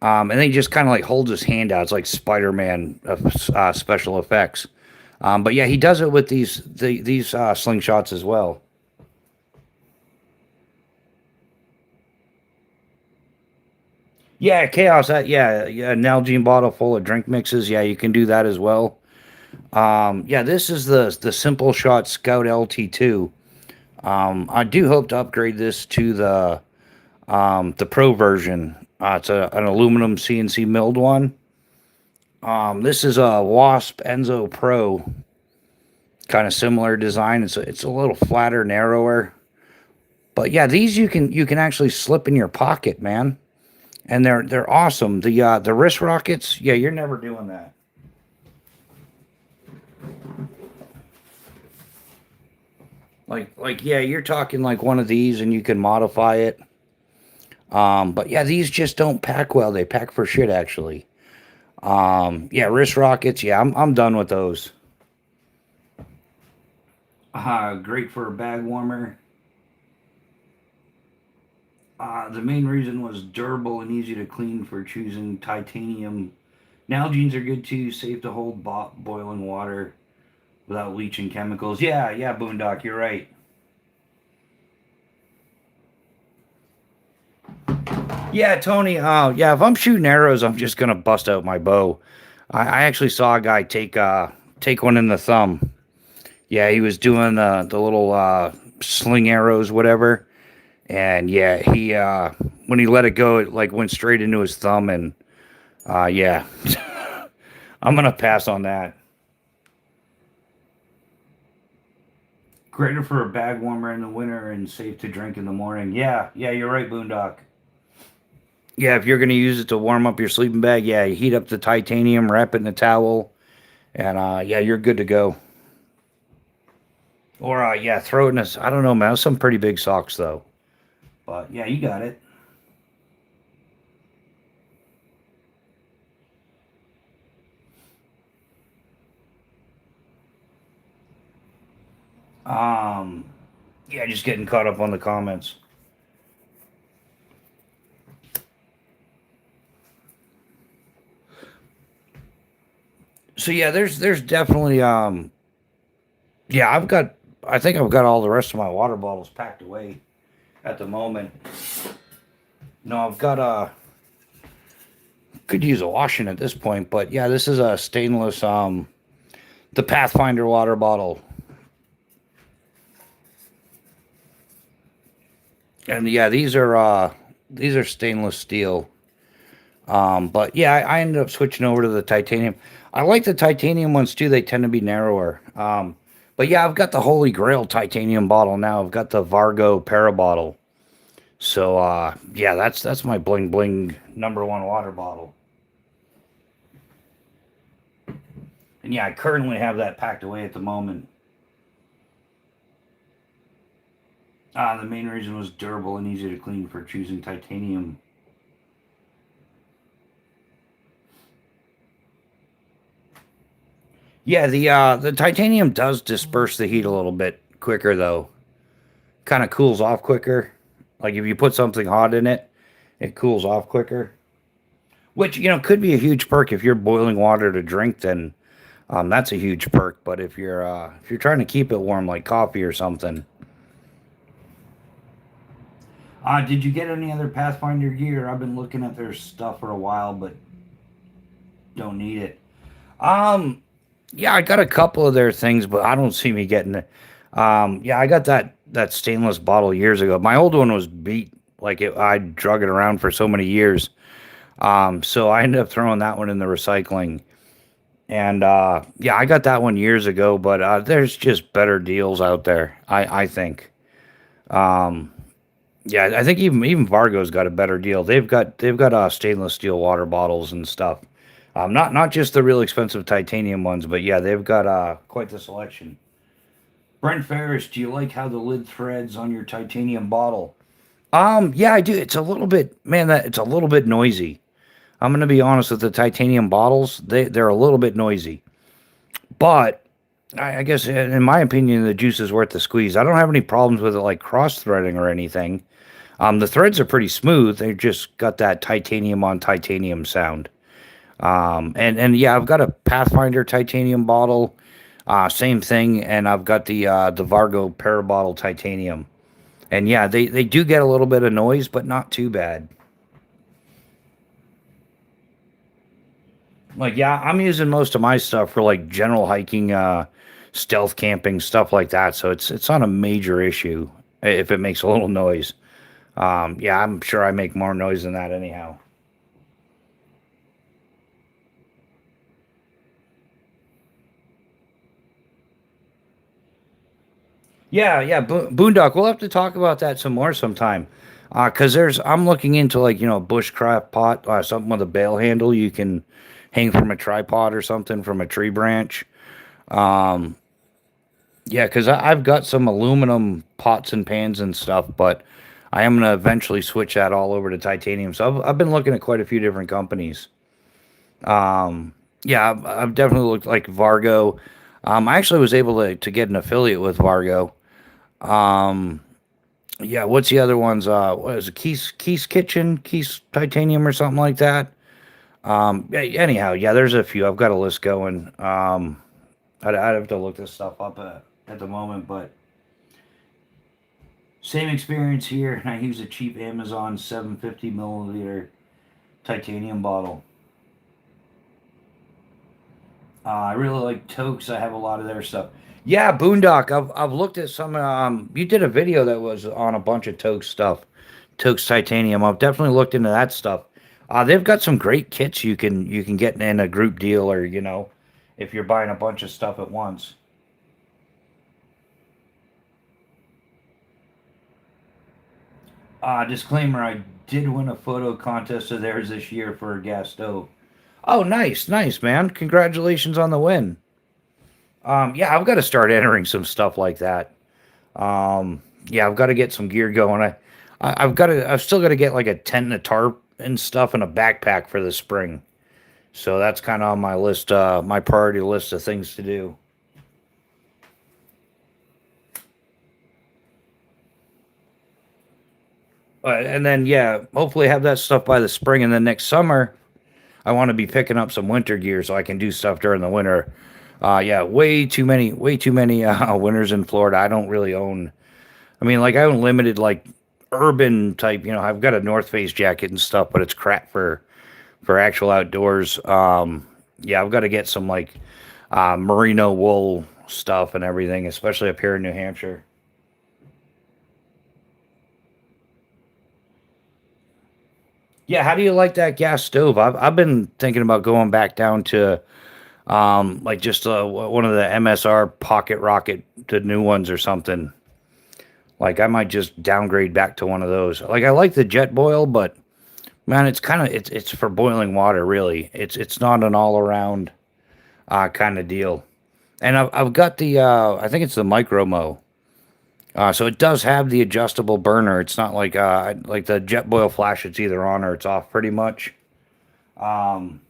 And then he just kind of like holds his hand out. It's like Spider-Man special effects. But yeah, he does it with these slingshots as well. Yeah, chaos. Yeah, an Nalgene bottle full of drink mixes. Yeah, you can do that as well. Yeah, this is the Simple Shot Scout LT2. I do hope to upgrade this to the Pro version. It's an aluminum CNC milled one. This is a Wasp Enzo Pro, kind of similar design. It's a little flatter, narrower. But yeah, these you can actually slip in your pocket, man, and they're awesome. The wrist rockets, yeah, you're never doing that. Yeah, you're talking like one of these, and you can modify it. But yeah, these just don't pack well. They pack for shit, actually. Yeah, wrist rockets. Yeah, I'm done with those. Great for a bag warmer. The main reason was durable and easy to clean for choosing titanium. Nalgene's are good too, safe to hold boiling water without leaching chemicals. Yeah, Boondock, you're right. Yeah, Tony. Yeah, if I'm shooting arrows, I'm just gonna bust out my bow. I actually saw a guy take one in the thumb. Yeah, he was doing the little sling arrows, whatever. And yeah, he when he let it go, it like went straight into his thumb, and yeah, I'm gonna pass on that. Greater for a bag warmer in the winter and safe to drink in the morning. Yeah, yeah, you're right, Boondock. Yeah, if you're gonna use it to warm up your sleeping bag, yeah, you heat up the titanium, wrap it in a towel, and yeah, you're good to go. Or yeah, throw it in a. I don't know, man. Some pretty big socks though. But yeah, you got it. Um, yeah, just getting caught up on the comments. So yeah, there's definitely yeah, I think I've got all the rest of my water bottles packed away at the moment. No, I've got could use a washing at this point, but yeah, this is a stainless the Pathfinder water bottle. And yeah, these are stainless steel. But yeah, I ended up switching over to the titanium. I like the titanium ones too. They tend to be narrower. But yeah, I've got the Holy Grail titanium bottle now. I've got the Vargo Para bottle. So yeah, that's my bling bling number one water bottle. And yeah, I currently have that packed away at the moment. The main reason was durable and easy to clean for choosing titanium. Yeah, the titanium does disperse the heat a little bit quicker though. Kind of cools off quicker. Like if you put something hot in it, it cools off quicker. Which could be a huge perk if you're boiling water to drink. Then that's a huge perk. But if you're trying to keep it warm like coffee or something. Did you get any other Pathfinder gear? I've been looking at their stuff for a while, but don't need it. Um, yeah, I got a couple of their things, but I don't see me getting it. Yeah, I got that stainless bottle years ago. My old one was beat. Like I drug it around for so many years. So I ended up throwing that one in the recycling. And yeah, I got that one years ago, but there's just better deals out there. I think. Um, yeah, I think even Vargo's got a better deal. They've got stainless steel water bottles and stuff. Not just the real expensive titanium ones, but yeah, they've got quite the selection. Brent Ferris, do you like how the lid threads on your titanium bottle? Yeah, I do. It's a little bit, man. That it's a little bit noisy. I'm gonna be honest with the titanium bottles. They're a little bit noisy, but I guess in my opinion, the juice is worth the squeeze. I don't have any problems with it, like cross threading or anything. The threads are pretty smooth. They've just got that titanium on titanium sound. And yeah, I've got a Pathfinder titanium bottle, same thing, and I've got the Vargo Para bottle titanium. And yeah, they do get a little bit of noise, but not too bad. Like yeah, I'm using most of my stuff for like general hiking, stealth camping, stuff like that. So it's not a major issue if it makes a little noise. Yeah, I'm sure I make more noise than that anyhow. Yeah, yeah, Boondock. We'll have to talk about that some more sometime. Cause I'm looking into like bushcraft pot, something with a bail handle you can hang from a tripod or something from a tree branch. Um, yeah, cause I've got some aluminum pots and pans and stuff, but I am gonna eventually switch that all over to titanium. So I've been looking at quite a few different companies. Um, yeah, I've definitely looked like Vargo. I actually was able to get an affiliate with Vargo. Um, yeah, what's the other ones? What is it? Keys Kitchen, Keys Titanium, or something like that. Yeah, anyhow, yeah, there's a few. I've got a list going. I'd have to look this stuff up at the moment, but Same experience here. I use a cheap Amazon 750 milliliter titanium bottle. I really like Tokes. I have a lot of their stuff. Yeah, Boondock. I've looked at some. You did a video that was on a bunch of Tokes stuff, Tokes titanium. I've definitely looked into that stuff. They've got some great kits you can get in a group deal, or if you're buying a bunch of stuff at once. Disclaimer: I did win a photo contest of theirs this year for a gas stove. Oh, nice, nice, man! Congratulations on the win. Yeah, I've got to start entering some stuff like that. Yeah, I've got to get some gear going. I've still got to get like a tent and a tarp and stuff and a backpack for the spring. So that's kind of on my list, my priority list of things to do. And then yeah, hopefully have that stuff by the spring, and then next summer I want to be picking up some winter gear so I can do stuff during the winter. Yeah, way too many winters in Florida. I don't really own. I mean, like I own limited like urban type. I've got a North Face jacket and stuff, but it's crap for actual outdoors. Yeah, I've got to get some like merino wool stuff and everything, especially up here in New Hampshire. Yeah, how do you like that gas stove? I've been thinking about going back down to like just one of the MSR pocket rocket, the new ones or something. Like I might just downgrade back to one of those. Like I like the jet boil, but man, it's for boiling water really. It's not an all around kind of deal. And I've got the I think it's the micro mo. So it does have the adjustable burner. It's not like the jet boil flash. It's either on or it's off pretty much. Um,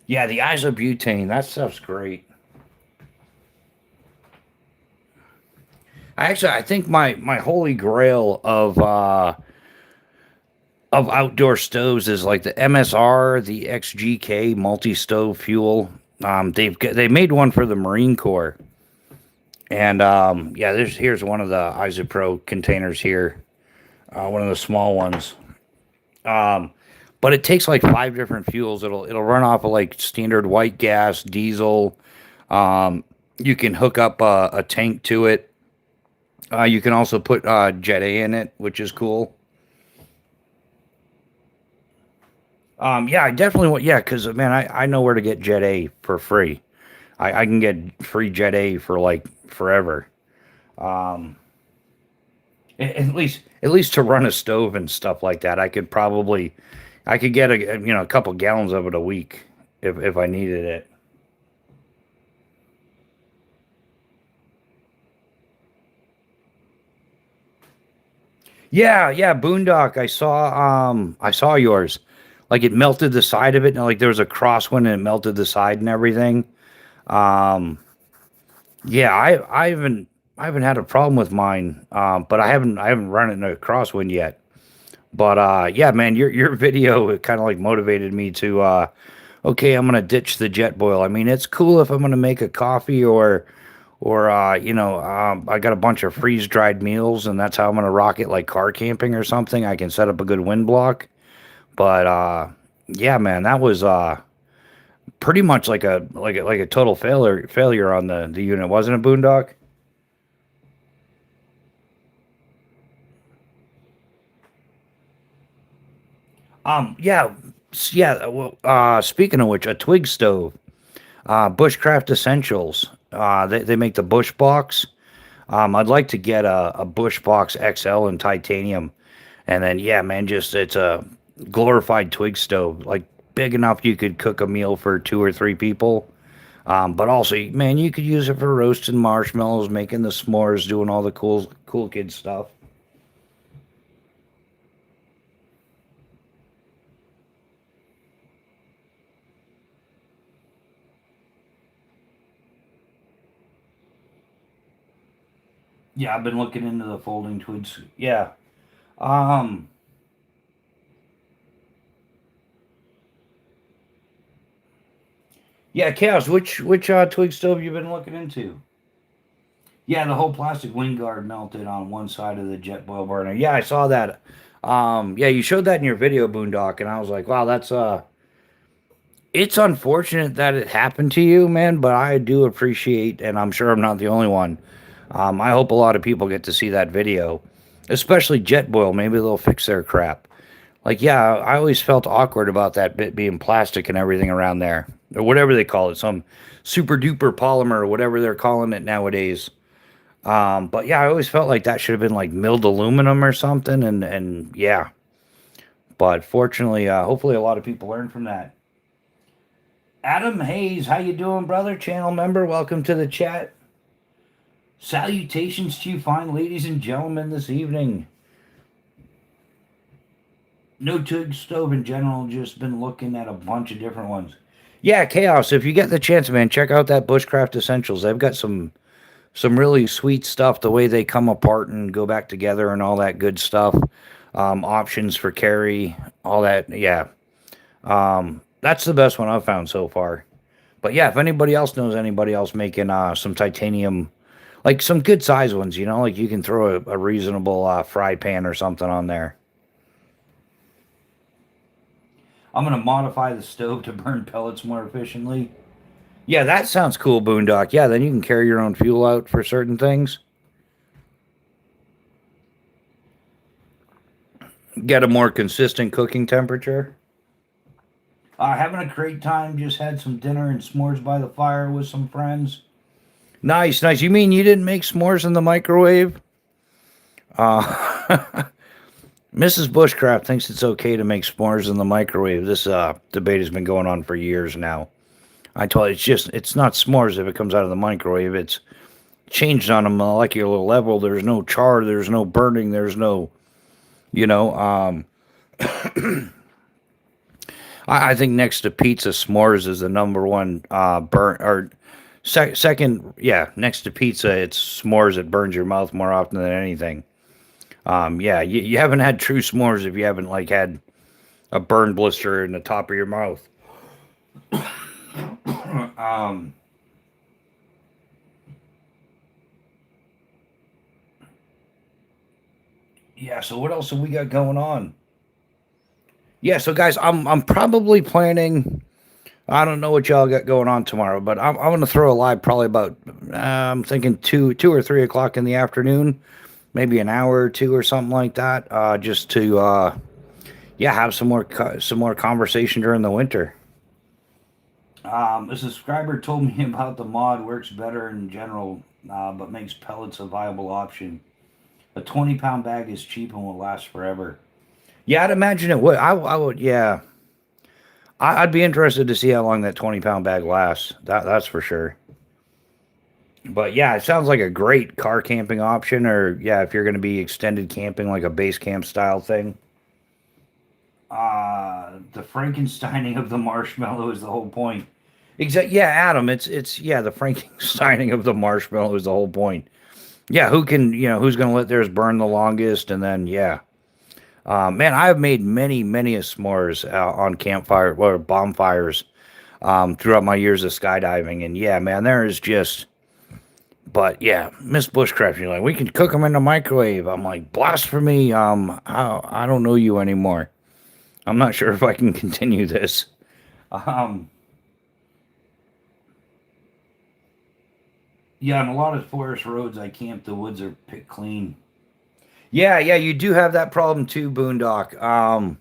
yeah, the isobutane, that stuff's great. I think my holy grail of outdoor stoves is like the MSR, the XGK multi stove fuel. They made one for the Marine Corps, and yeah, here's one of the Isopro containers here, one of the small ones. Um, but it takes like five different fuels. It'll run off of like standard white gas, diesel. Um, you can hook up a tank to it. You can also put Jet A in it, which is cool. Yeah, I definitely want. Yeah, because man, I know where to get Jet A for free. I can get free Jet A for like forever. Um, at least to run a stove and stuff like that, I could get a couple gallons of it a week if I needed it. Yeah, yeah, Boondock. I saw yours. Like it melted the side of it, and like there was a crosswind and it melted the side and everything. Um, yeah, I haven't had a problem with mine, but I haven't run it in a crosswind yet. But yeah, man, your video kind of like motivated me to okay, I'm gonna ditch the jet boil. I mean, it's cool if I'm gonna make a coffee or I got a bunch of freeze dried meals, and that's how I'm gonna rock it, like car camping or something. I can set up a good wind block. But yeah, man, that was pretty much like a total failure on the unit, wasn't it, Boondock? Yeah, yeah. Well, speaking of which, a twig stove, Bushcraft Essentials. They make the Bush box. I'd like to get a Bush box XL in titanium, and then yeah, man, just it's a glorified twig stove, like big enough you could cook a meal for two or three people. But also, man, you could use it for roasting marshmallows, making the s'mores, doing all the cool kid stuff. Yeah, I've been looking into the folding twigs. Yeah. Um. Yeah, Chaos. Which twig stove you been looking into? Yeah, the whole plastic wind guard melted on one side of the jet boil burner. Yeah, I saw that. Yeah, you showed that in your video, Boondock, and I was like, wow, that's it's unfortunate that it happened to you, man, but I do appreciate, and I'm sure I'm not the only one. I hope a lot of people get to see that video, especially Jetboil. Maybe they'll fix their crap. Like, yeah, I always felt awkward about that bit being plastic and everything around there, or whatever they call it, some super duper polymer, or whatever they're calling it nowadays. But yeah, I always felt like that should have been like milled aluminum or something, and yeah. But fortunately, hopefully, a lot of people learn from that. Adam Hayes, how you doing, brother? Channel member, welcome to the chat. Salutations to you fine ladies and gentlemen this evening. No Tug Stove in general, just been looking at a bunch of different ones. Yeah, Chaos, if you get the chance, man, check out that Bushcraft Essentials. They've got some really sweet stuff, the way they come apart and go back together and all that good stuff. Options for carry, all that, yeah. That's the best one I've found so far. But yeah, if anybody else knows anybody else making some titanium, like some good size ones, you know, like you can throw a reasonable fry pan or something on there. I'm gonna modify the stove to burn pellets more efficiently. Yeah, that sounds cool, Boondock. Yeah, then you can carry your own fuel out for certain things. Get a more consistent cooking temperature. Having a great time. Just had some dinner and s'mores by the fire with some friends. Nice, nice. You mean you didn't make s'mores in the microwave? Uh, Mrs. Bushcraft thinks it's okay to make s'mores in the microwave. This debate has been going on for years now. I told you, it's not s'mores if it comes out of the microwave. It's changed on a molecular level. There's no char, there's no burning, there's no, you know, I think next to pizza, s'mores is the number one burn or second. Yeah, next to pizza, it's s'mores. It burns your mouth more often than anything. Yeah, you haven't had true s'mores if you haven't like had a burn blister in the top of your mouth. um, yeah. So what else have we got going on? Yeah. So guys, I'm probably planning. I don't know what y'all got going on tomorrow, but I'm gonna throw a live probably about I'm thinking two or 3 o'clock in the afternoon, maybe an hour or two or something like that, just to yeah, have some more conversation during the winter. A subscriber told me about the mod works better in general, but makes pellets a viable option. A 20-pound bag is cheap and will last forever. Yeah, I'd imagine it would. I would. Yeah, I'd be interested to see how long that 20-pound bag lasts. That's for sure. But yeah, it sounds like a great car camping option, or yeah, if you're going to be extended camping, like a base camp style thing. The Frankensteining of the marshmallow is the whole point. Exactly. Yeah, Adam. It's yeah, the Frankensteining of the marshmallow is the whole point. Yeah, who's going to let theirs burn the longest, and then yeah, man, I've made many a s'mores on campfire or bonfires throughout my years of skydiving, and yeah, man, there is just. But yeah, Miss Bushcraft, you're like, we can cook them in the microwave. I'm like, blasphemy. I don't know you anymore. I'm not sure if I can continue this. Um, yeah, on a lot of forest roads I camp, the woods are picked clean. Yeah, yeah, you do have that problem too, Boondock.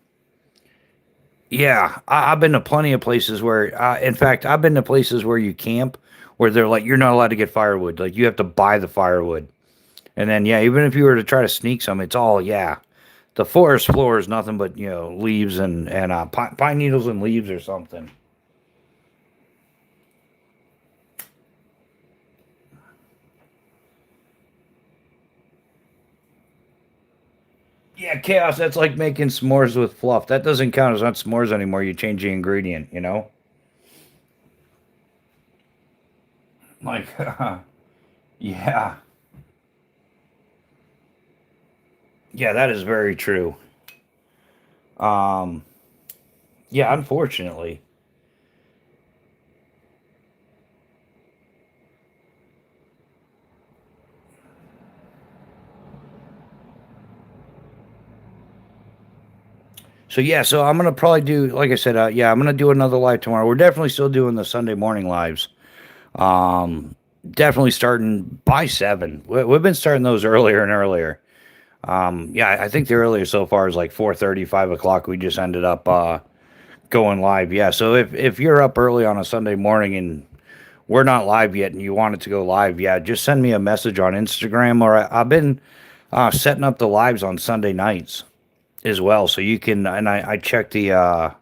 Yeah, I've been to plenty of places where, in fact, I've been to places where you camp where they're like, you're not allowed to get firewood. Like, you have to buy the firewood. And then, yeah, even if you were to try to sneak some, it's all, yeah. The forest floor is nothing but, leaves and pine needles and leaves or something. Yeah, chaos, that's like making s'mores with fluff. That doesn't count as not s'mores anymore. You change the ingredient, you know? Like, yeah. Yeah, that is very true. Um, yeah, unfortunately. So yeah, so I'm gonna probably do, like I said, yeah, I'm gonna do another live tomorrow. We're definitely still doing the Sunday morning lives. Um, Definitely starting by 7. We've been starting those earlier and earlier. Yeah, I think the earliest so far is like 4:30, 5 o'clock. We just ended up going live. Yeah, so if you're up early on a Sunday morning and we're not live yet and you want it to go live, yeah, just send me a message on Instagram. Or I've been setting up the lives on Sunday nights as well, so you can. And I check the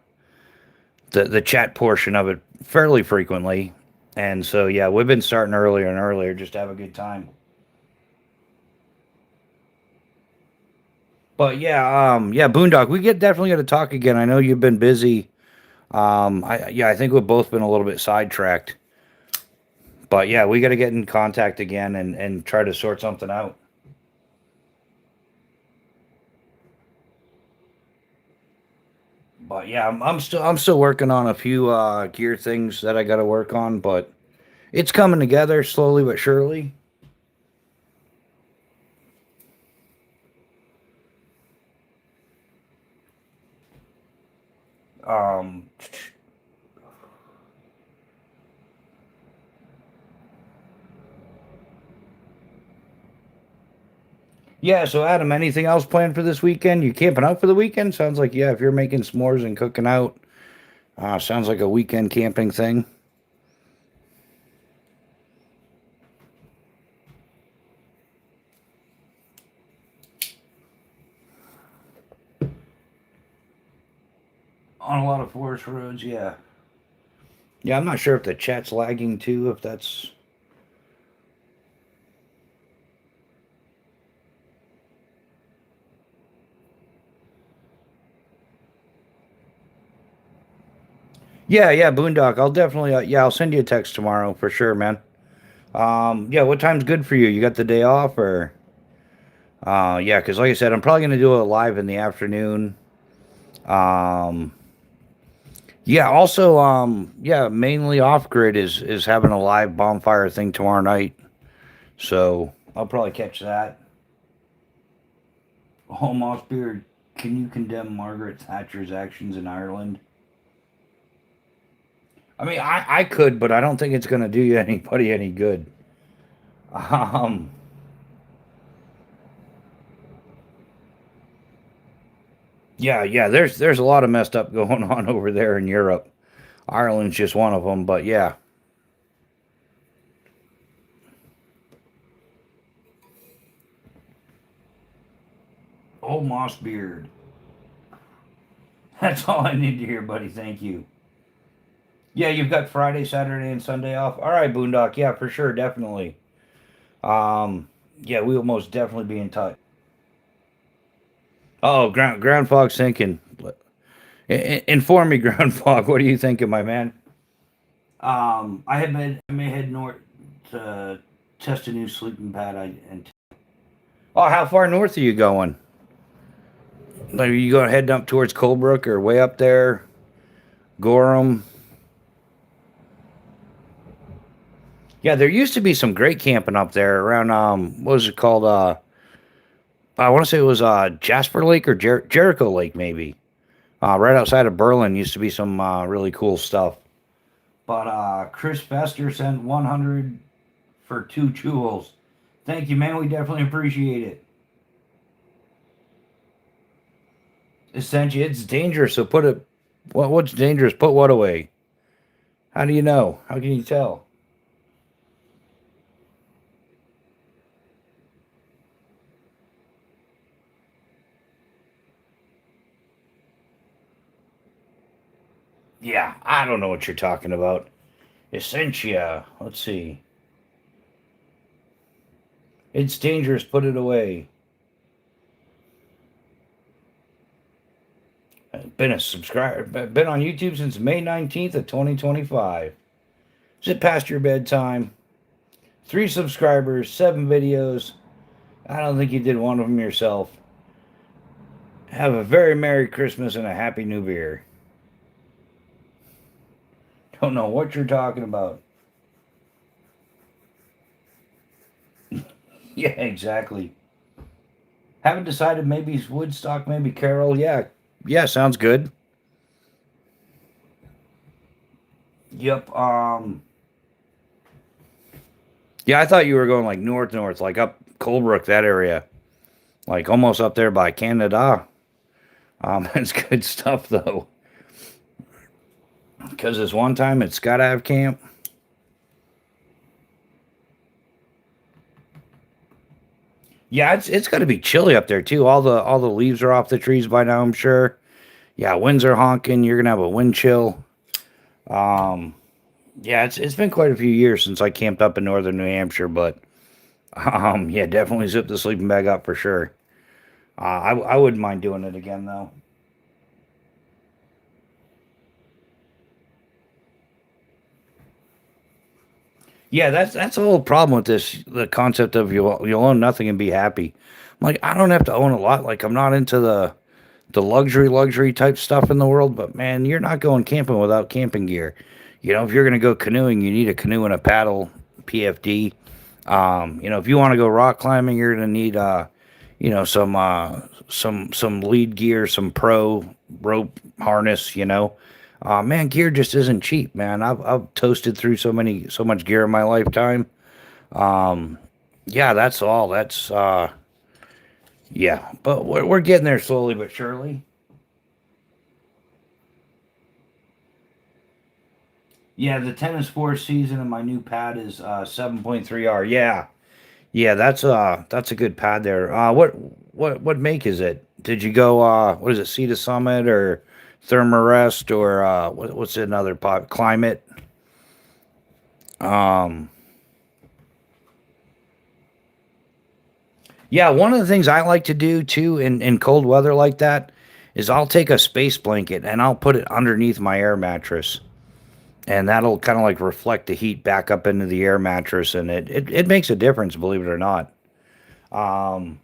chat portion of it fairly frequently, and so yeah, we've been starting earlier and earlier just to have a good time. But yeah, yeah, Boondock, we get definitely got to talk again. I know you've been busy. I think we've both been a little bit sidetracked. But yeah, we got to get in contact again and try to sort something out. But yeah, I'm still working on a few gear things that I got to work on, but it's coming together slowly but surely. Um, yeah. So Adam, anything else planned for this weekend? You camping out for the weekend? Sounds like yeah. If you're making s'mores and cooking out, sounds like a weekend camping thing. On a lot of forest roads, yeah. Yeah, I'm not sure if the chat's lagging too. If that's yeah, yeah, Boondock. I'll definitely yeah, I'll send you a text tomorrow for sure, man. Yeah, what time's good for you? You got the day off or yeah, because like I said, I'm probably gonna do it live in the afternoon. Um, yeah, also yeah, mainly off grid is having a live bonfire thing tomorrow night. So I'll probably catch that. Oh, Mossbeard, can you condemn Margaret Thatcher's actions in Ireland? I mean, I could, but I don't think it's gonna do you anybody any good. Um, yeah, yeah. There's a lot of messed up going on over there in Europe. Ireland's just one of them, but yeah. Oh, Mossbeard. That's all I need to hear, buddy. Thank you. Yeah, you've got Friday, Saturday, and Sunday off. All right, Boondock. Yeah, for sure, definitely. Um, yeah, we will most definitely be in touch. Oh, ground fog sinking. Inform me, ground fog. What are you thinking, my man? I may head north to test a new sleeping pad. Oh, how far north are you going? Like, are you going heading up towards Colebrook or way up there, Gorham? Yeah, there used to be some great camping up there around what was it called? I want to say it was Jasper Lake or Jericho Lake maybe. Right outside of Berlin used to be some really cool stuff. But Chris Fester sent 100 for 2 jewels. Thank you, man. We definitely appreciate it. Essentially, it's dangerous. So put it. What's dangerous? Put what away? How do you know? How can you tell? Yeah, I don't know what you're talking about. Essentia. Let's see. It's dangerous. Put it away. Been a subscriber. Been on YouTube since May 19th of 2025. Is it past your bedtime? 3 subscribers, 7 videos. I don't think you did one of them yourself. Have a very Merry Christmas and a Happy New Year. Don't know what you're talking about. Yeah, exactly. Haven't decided. Maybe it's Woodstock, maybe Carol. Yeah, Yeah, sounds good. Yep. Yeah, I thought you were going like north, like up Colebrook, that area, like almost up there by Canada. It's good stuff though, because this one time at Skydive Camp. Yeah, it's got to be chilly up there too. All the leaves are off the trees by now, I'm sure. Yeah, winds are honking. You're gonna have a wind chill. Um, yeah, it's been quite a few years since I camped up in northern New Hampshire, but yeah, definitely zip the sleeping bag up for sure. I wouldn't mind doing it again though. Yeah, that's the whole problem with this. The concept of you'll own nothing and be happy. I'm like, I don't have to own a lot. Like, I'm not into the luxury type stuff in the world, but man, you're not going camping without camping gear. If you're gonna go canoeing, you need a canoe and a paddle, PFD. If you want to go rock climbing, you're gonna need some lead gear, some pro rope harness. Man, gear just isn't cheap, man. I've toasted through so much gear in my lifetime. Um, yeah, that's all. Yeah, but we're getting there slowly but surely. Yeah, the tennis fourth season and my new pad is 7.3R. Yeah, yeah, that's a good pad there. What make is it? Did you go what is it, Sea to Summit or Thermarest or what's another pot climate? Um, yeah, one of the things I like to do too in cold weather like that is I'll take a space blanket and I'll put it underneath my air mattress. And that'll kind of like reflect the heat back up into the air mattress, and it makes a difference, believe it or not. Um,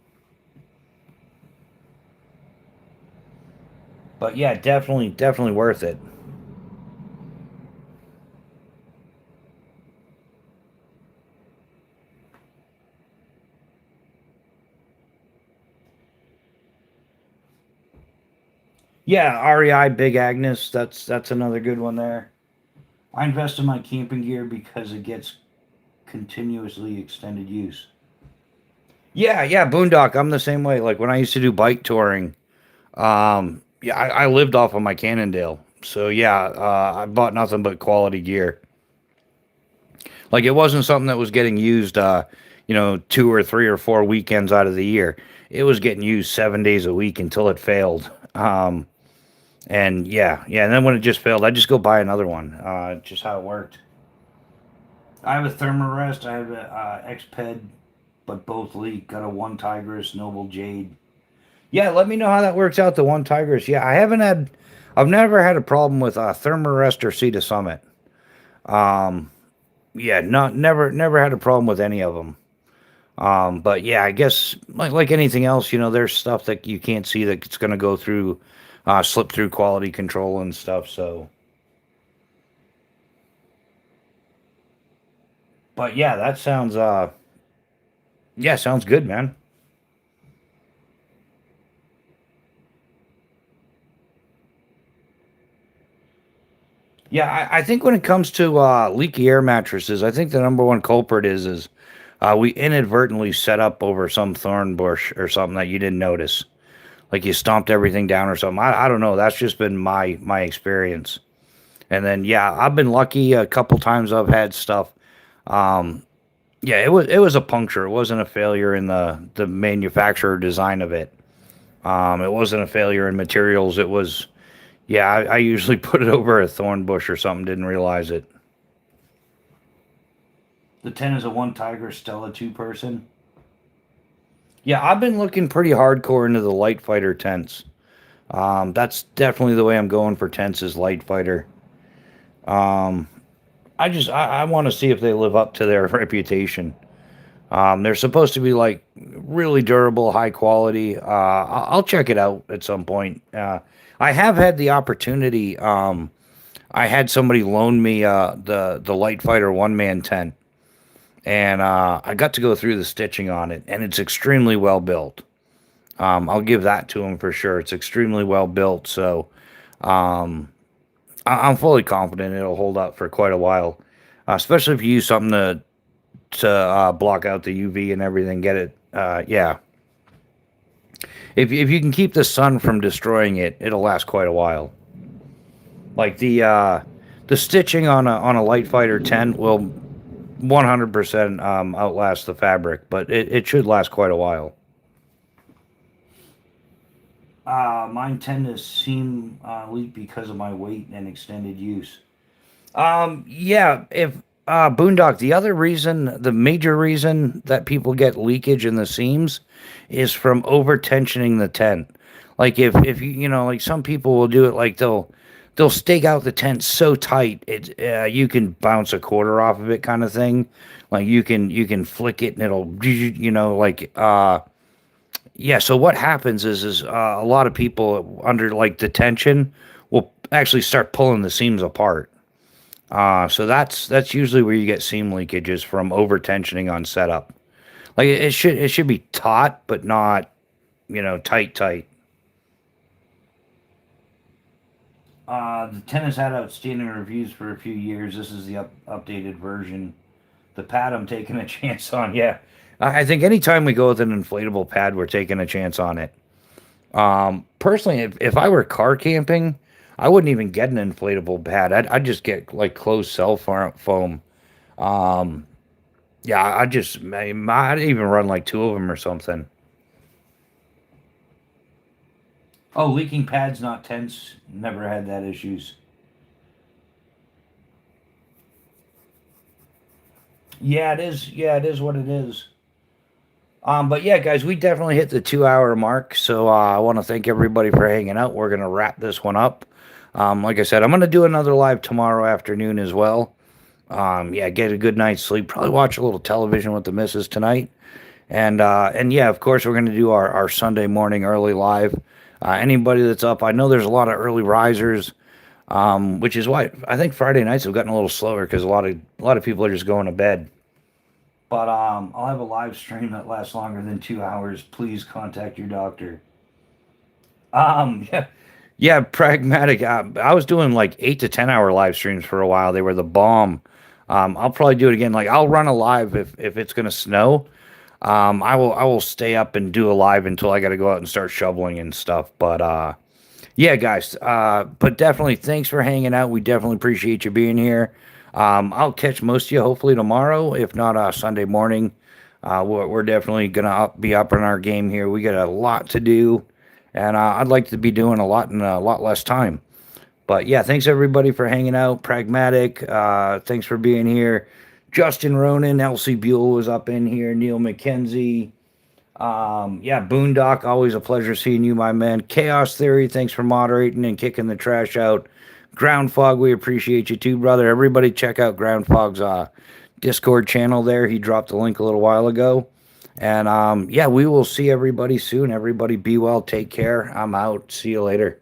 but yeah, definitely worth it. Yeah, REI Big Agnes, that's another good one there. I invest in my camping gear because it gets continuously extended use. Yeah, yeah, Boondock, I'm the same way. Like when I used to do bike touring, yeah, I lived off of my Cannondale. So yeah, I bought nothing but quality gear. Like it wasn't something that was getting used, 2 or 3 or 4 weekends out of the year. It was getting used 7 days a week until it failed. And yeah. And then when it just failed, I just go buy another one. Just how it worked. I have a Thermarest. I have a Xped, but both leak. Got a One Tigress, Noble Jade. Yeah, let me know how that works out. The One Tigress. Yeah, I've never had a problem with Thermarest or Sea to Summit. Um, yeah, never had a problem with any of them. But yeah, I guess like anything else, there's stuff that you can't see that it's going to go through, slip through quality control and stuff. So, but yeah, that sounds yeah, sounds good, man. Yeah, I think when it comes to leaky air mattresses, I think the number one culprit is we inadvertently set up over some thorn bush or something that you didn't notice. Like you stomped everything down or something. I don't know. That's just been my experience. And then yeah, I've been lucky a couple times. I've had stuff. Um, yeah, it was a puncture. It wasn't a failure in the manufacturer design of it. It wasn't a failure in materials. It was yeah. I usually put it over a thorn bush or something. Didn't realize it. The 10 is a one Tiger Stella two person. Yeah, I've been looking pretty hardcore into the light fighter tents. That's definitely the way I'm going for tents is light fighter. Um, I want to see if they live up to their reputation. They're supposed to be like really durable, high quality. I'll check it out at some point. I have had the opportunity. I had somebody loan me the light fighter one man tent, and I got to go through the stitching on it, and it's extremely well built. I'll give that to them for sure. It's extremely well built, so um, I'm fully confident it'll hold up for quite a while, especially if you use something to block out the UV and everything. Get it? Yeah. If you can keep the sun from destroying it, it'll last quite a while. Like the stitching on a light fighter tent will 100% outlast the fabric, but it should last quite a while. Mine tend to seam leak because of my weight and extended use. Yeah, if Boondock, the other reason, the major reason that people get leakage in the seams is from over tensioning the tent. Like if like some people will do it like they'll stake out the tent so tight you can bounce a quarter off of it kind of thing. Like you can flick it and it'll like yeah. So what happens is a lot of people under like the tension will actually start pulling the seams apart. So that's usually where you get seam leakages from over tensioning on setup. Like it should be taut, but not tight. The tent has had outstanding reviews for a few years. This is the updated version. The pad I'm taking a chance on. Yeah, I think anytime we go with an inflatable pad, we're taking a chance on it. Personally, if I were car camping, I wouldn't even get an inflatable pad. I'd just get like closed cell foam. Um, yeah, I'd even run like two of them or something. Oh, leaking pads, not tents. Never had that issues. Yeah, it is. Yeah, it is what it is. But yeah, guys, we definitely hit the 2 hour mark. So I want to thank everybody for hanging out. We're gonna wrap this one up. Like I said, I'm gonna do another live tomorrow afternoon as well. Yeah, get a good night's sleep. Probably watch a little television with the missus tonight. And yeah, of course, we're gonna do our Sunday morning early live. Anybody that's up, I know there's a lot of early risers, which is why I think Friday nights have gotten a little slower because a lot of people are just going to bed. But I'll have a live stream that lasts longer than 2 hours. Please contact your doctor. Yeah, yeah, pragmatic. I was doing like 8 to 10 hour live streams for a while. They were the bomb. I'll probably do it again. Like I'll run a live if it's gonna snow. I will stay up and do a live until I got to go out and start shoveling and stuff. But yeah, guys. But definitely thanks for hanging out. We definitely appreciate you being here. I'll catch most of you hopefully tomorrow, if not Sunday morning. We're definitely gonna be up in our game here. We got a lot to do, and I'd like to be doing a lot in a lot less time. But yeah, thanks everybody for hanging out. Pragmatic, thanks for being here. Justin Ronan, Elsie Buell was up in here. Neil McKenzie. Yeah, Boondock, always a pleasure seeing you, my man. Chaos Theory, thanks for moderating and kicking the trash out. Ground Fog, we appreciate you too, brother. Everybody check out Ground Fog's Discord channel there. He dropped a link a little while ago. And yeah, we will see everybody soon. Everybody be well. Take care. I'm out. See you later.